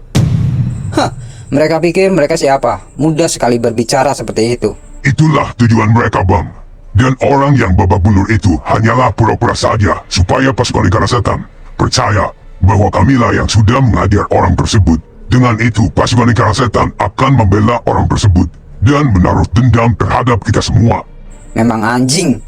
Hah, mereka pikir mereka siapa? Mudah sekali berbicara seperti itu. Itulah tujuan mereka, Bang. Dan orang yang babak belur itu hanyalah pura-pura saja supaya pasukan lingkaran setan percaya bahwa kamilah yang sudah mengajar orang tersebut. Dengan itu, pasukan lingkaran setan akan membela orang tersebut dan menaruh dendam terhadap kita semua. Memang anjing.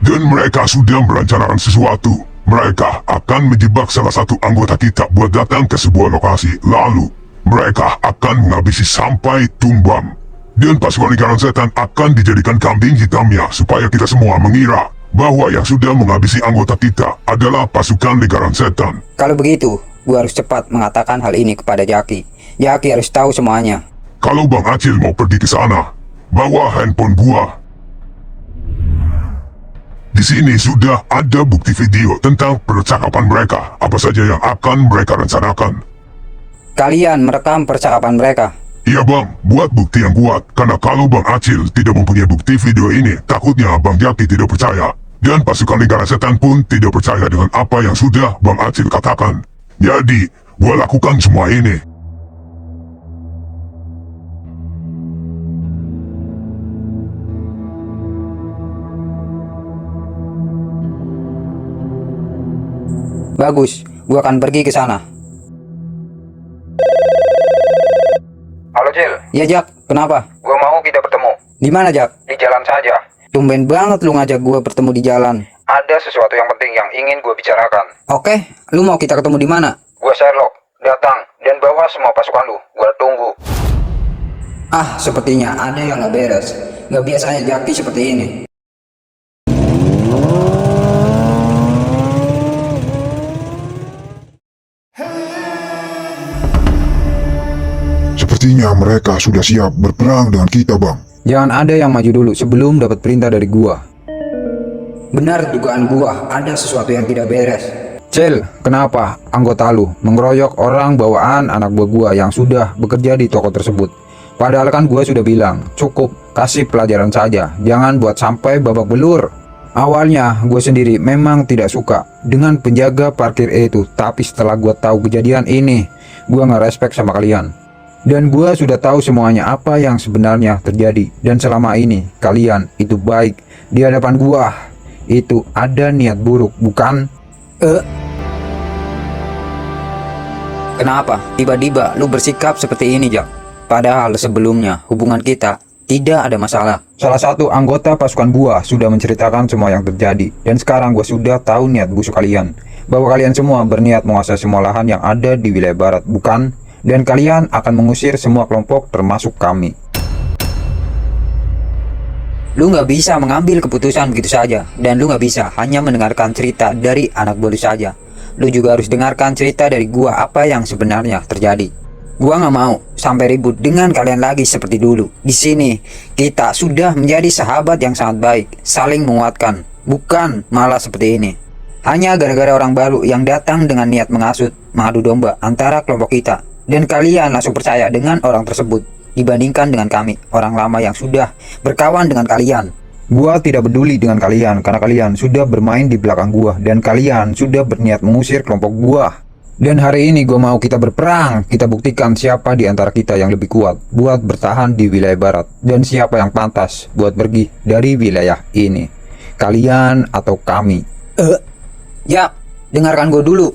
Dan mereka sudah merencanakan sesuatu. Mereka akan menjebak salah satu anggota kita buat datang ke sebuah lokasi. Lalu, mereka akan menghabisi sampai tumbang. Dan pasukan lingkaran setan akan dijadikan kambing hitamnya supaya kita semua mengira bahwa yang sudah menghabisi anggota kita adalah pasukan lingkaran setan. Kalau begitu, gua harus cepat mengatakan hal ini kepada Jaki. Jaki harus tahu semuanya. Kalau Bang Acil mau pergi ke sana, bawa handphone gua. Di sini sudah ada bukti video tentang percakapan mereka, apa saja yang akan mereka rencanakan. Kalian merekam percakapan mereka. Iya Bang, buat bukti yang kuat, karena kalau Bang Acil tidak mempunyai bukti video ini, takutnya Bang Jaki tidak percaya. Dan pasukan lingkaran setan pun tidak percaya dengan apa yang sudah Bang Acil katakan. Jadi, gua lakukan semua ini. Bagus, gua akan pergi ke sana. Halo Cil, Ya Jak, kenapa? gua mau kita bertemu. Di mana Jak? Di jalan saja. Tumben banget lu ngajak gua bertemu di jalan. Ada sesuatu yang penting yang ingin gua bicarakan. Oke, lu mau kita ketemu di mana? Gua Sherlock, datang dan bawa semua pasukan lu. Gua tunggu. Ah, sepertinya ada yang nggak beres. Nggak biasanya Jaki seperti ini. Sepertinya mereka sudah siap berperang dengan kita, Bang. Jangan ada yang maju dulu sebelum dapat perintah dari gua. Benar dugaan gua, ada sesuatu yang tidak beres. Cel, kenapa anggota lu mengeroyok orang bawaan anak buah gua yang sudah bekerja di toko tersebut? Padahal kan gua sudah bilang, cukup kasih pelajaran saja, jangan buat sampai babak belur. Awalnya gue sendiri memang tidak suka dengan penjaga parkir itu, tapi setelah gue tahu kejadian ini, gue nggak respect sama kalian. Dan gue sudah tahu semuanya apa yang sebenarnya terjadi. Dan selama ini kalian itu baik di hadapan gue. Itu ada niat buruk, bukan? Kenapa tiba-tiba lu bersikap seperti ini, Jak? Padahal sebelumnya hubungan kita tidak ada masalah. Salah satu anggota pasukan gua sudah menceritakan semua yang terjadi. Dan sekarang gua sudah tahu niat busuk kalian. Bahwa kalian semua berniat menguasai semua lahan yang ada di wilayah barat, bukan? Dan kalian akan mengusir semua kelompok termasuk kami. Lu nggak bisa mengambil keputusan begitu saja. Dan lu nggak bisa hanya mendengarkan cerita dari anak buah lu saja. Lu juga harus dengarkan cerita dari gua apa yang sebenarnya terjadi. Gua nggak mau sampai ribut dengan kalian lagi seperti dulu. Di sini kita sudah menjadi sahabat yang sangat baik, saling menguatkan, bukan malah seperti ini. Hanya gara-gara orang baru yang datang dengan niat menghasut, mengadu domba antara kelompok kita, dan kalian langsung percaya dengan orang tersebut dibandingkan dengan kami, orang lama yang sudah berkawan dengan kalian. Gua tidak peduli dengan kalian karena kalian sudah bermain di belakang gua dan kalian sudah berniat mengusir kelompok gua. Dan hari ini gue mau kita berperang. Kita buktikan siapa di antara kita yang lebih kuat buat bertahan di wilayah barat, dan siapa yang pantas buat pergi dari wilayah ini, kalian atau kami. Ya, dengarkan gue dulu.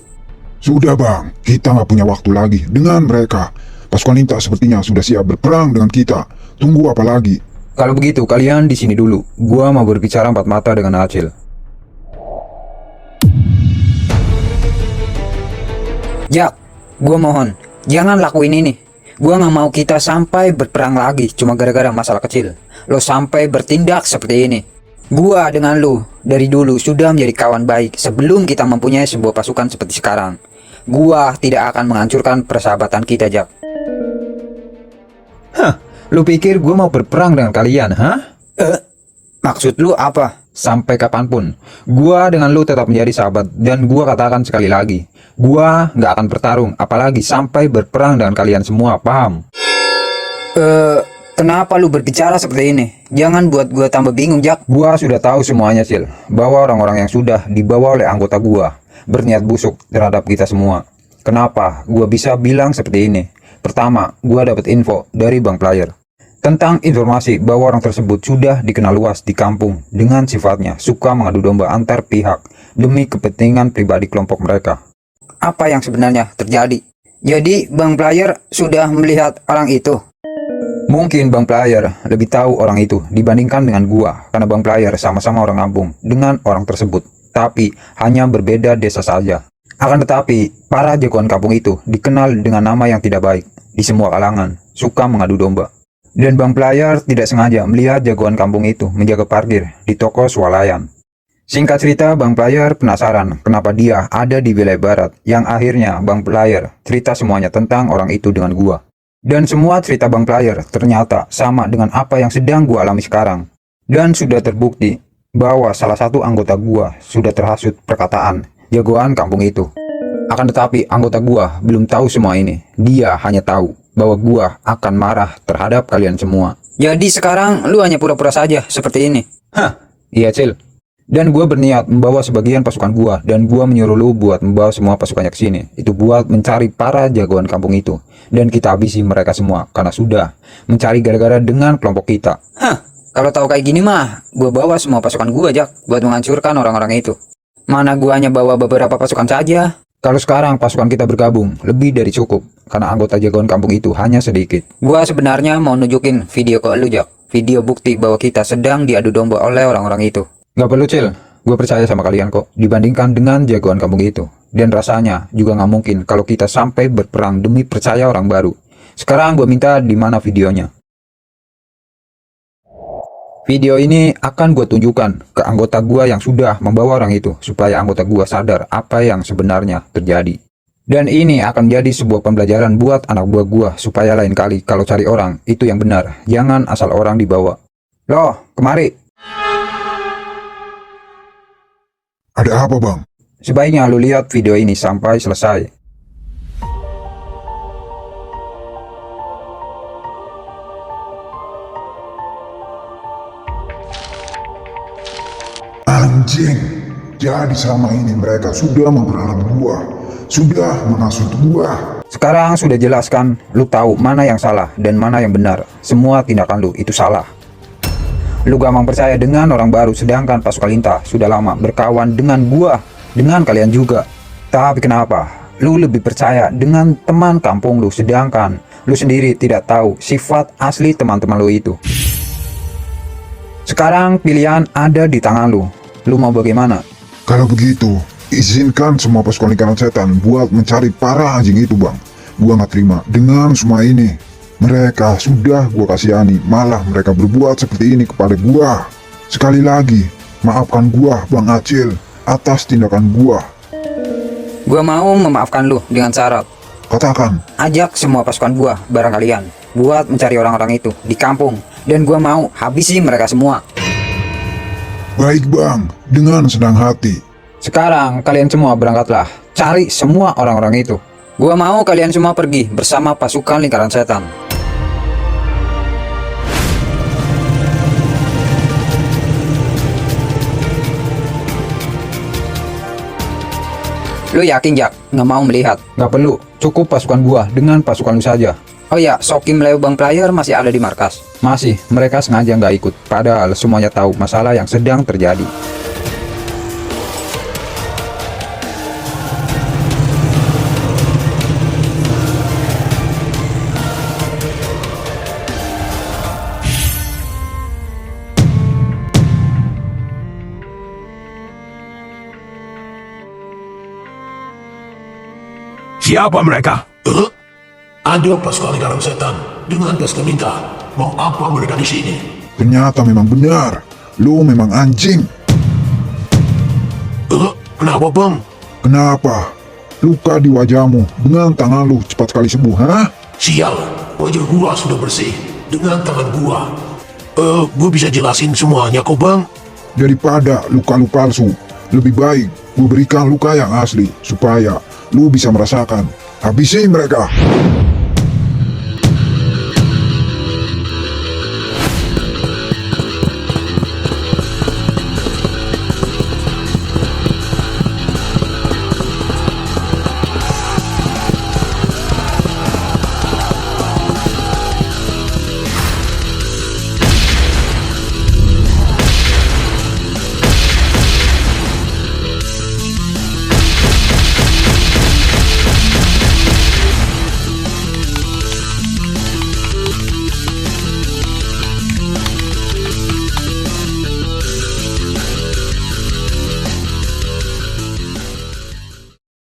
Sudah, Bang. Kita nggak punya waktu lagi dengan mereka. Pasukan Linta sepertinya sudah siap berperang dengan kita. Tunggu apa lagi? Kalau begitu kalian di sini dulu. Gua mau berbicara empat mata dengan Acil. Jak, gue mohon, jangan lakuin ini. Gue gak mau kita sampai berperang lagi cuma gara-gara masalah kecil. Lo sampai bertindak seperti ini. Gue dengan lo dari dulu sudah menjadi kawan baik sebelum kita mempunyai sebuah pasukan seperti sekarang. Gue tidak akan menghancurkan persahabatan kita, Jak. Lu pikir gue mau berperang dengan kalian, hah? Maksud lu apa? Sampai kapanpun, gua dengan lu tetap menjadi sahabat. Dan gua katakan sekali lagi, gua nggak akan bertarung, apalagi sampai berperang dengan kalian semua, paham? Kenapa lu berbicara seperti ini? Jangan buat gua tambah bingung, Jak. Gua sudah tahu semuanya, Sil, bahwa orang-orang yang sudah dibawa oleh anggota gua berniat busuk terhadap kita semua. Kenapa gua bisa bilang seperti ini? Pertama, gua dapat info dari Bang Player tentang informasi bahwa orang tersebut sudah dikenal luas di kampung dengan sifatnya suka mengadu domba antar pihak demi kepentingan pribadi kelompok mereka. Apa yang sebenarnya terjadi? Jadi Bang Player sudah melihat orang itu? Mungkin Bang Player lebih tahu orang itu dibandingkan dengan gua, karena Bang Player sama-sama orang kampung dengan orang tersebut, tapi hanya berbeda desa saja. Akan tetapi, para jagoan kampung itu dikenal dengan nama yang tidak baik di semua kalangan, suka mengadu domba. Dan Bang Player tidak sengaja melihat jagoan kampung itu menjaga parkir di toko swalayan. Singkat cerita, Bang Player penasaran kenapa dia ada di wilayah barat, yang akhirnya Bang Player cerita semuanya tentang orang itu dengan gua. Dan semua cerita Bang Player ternyata sama dengan apa yang sedang gua alami sekarang. Dan sudah terbukti bahwa salah satu anggota gua sudah terhasut perkataan jagoan kampung itu. Akan tetapi anggota gua belum tahu semua ini. Dia hanya tahu bahwa gua akan marah terhadap kalian semua. Jadi sekarang lu hanya pura-pura saja seperti ini? Iya, Cil. Dan gua berniat membawa sebagian pasukan gua, dan gua menyuruh lu buat membawa semua pasukannya ke sini. Itu buat mencari para jagoan kampung itu, dan kita habisi mereka semua karena sudah mencari gara-gara dengan kelompok kita. Kalau tahu kayak gini mah, gua bawa semua pasukan gua, Jak, buat menghancurkan orang-orang itu. Mana gua hanya bawa beberapa pasukan saja. Kalau sekarang pasukan kita bergabung, lebih dari cukup, karena anggota jagoan kampung itu hanya sedikit. Gua sebenarnya mau nunjukin video ke lu, Jak. Video bukti bahwa kita sedang diadu domba oleh orang-orang itu. Gak perlu, Cil. Gue percaya sama kalian kok, dibandingkan dengan jagoan kampung itu. Dan rasanya juga gak mungkin kalau kita sampai berperang demi percaya orang baru. Sekarang gue minta di mana videonya. Video ini akan gue tunjukkan ke anggota gue yang sudah membawa orang itu, supaya anggota gue sadar apa yang sebenarnya terjadi. Dan ini akan jadi sebuah pembelajaran buat anak buah gua supaya lain kali kalau cari orang itu yang benar, jangan asal orang dibawa. Loh, kemari. Ada apa bang? Sebaiknya lu lihat video ini sampai selesai. Anjing, jadi selama ini mereka sudah memperalat gua, sudah menghasut gua. Sekarang sudah jelaskan, lu tahu mana yang salah dan mana yang benar. Semua tindakan lu itu salah. Lu gampang percaya dengan orang baru, sedangkan pasukan Lintah sudah lama berkawan dengan gua, dengan kalian juga. Tapi kenapa? Lu lebih percaya dengan teman kampung lu, sedangkan lu sendiri tidak tahu sifat asli teman-teman lu itu. Sekarang pilihan ada di tangan lu. Lu mau bagaimana? Kalau begitu, izinkan semua pasukan lingkaran setan buat mencari para anjing itu bang. Gua nggak terima dengan semua ini. Mereka sudah gua kasihani, malah mereka berbuat seperti ini kepada gua. Sekali lagi, maafkan gua Bang Acil atas tindakan gua. Gua mau memaafkan lu dengan syarat. Katakan. Ajak semua pasukan gua bareng kalian buat mencari orang-orang itu di kampung. Dan gua mau habisi mereka semua. Baik bang, dengan senang hati. Sekarang kalian semua berangkatlah, cari semua orang-orang itu. Gua mau kalian semua pergi bersama pasukan lingkaran setan. Lu yakin Jak? Nggak mau melihat? Nggak perlu, cukup pasukan gua dengan pasukan lu saja. Oh ya, Sokim Leubang Player masih ada di markas. Masih, mereka sengaja nggak ikut, padahal semuanya tahu masalah yang sedang terjadi. Siapa mereka? Ada pasukan lingkaran setan dengan pasukan Lintah. Mau apa mereka di sini? Ternyata memang benar. Lu memang anjing. Kenapa bang? Kenapa? Luka di wajahmu dengan tangan lu cepat sekali sembuh, hah? Sial, wajah gua sudah bersih dengan tangan gua. Gua bisa jelasin semuanya kok bang. Daripada luka lu palsu, lebih baik gue berikan luka yang asli supaya lu bisa merasakan. Habisi mereka.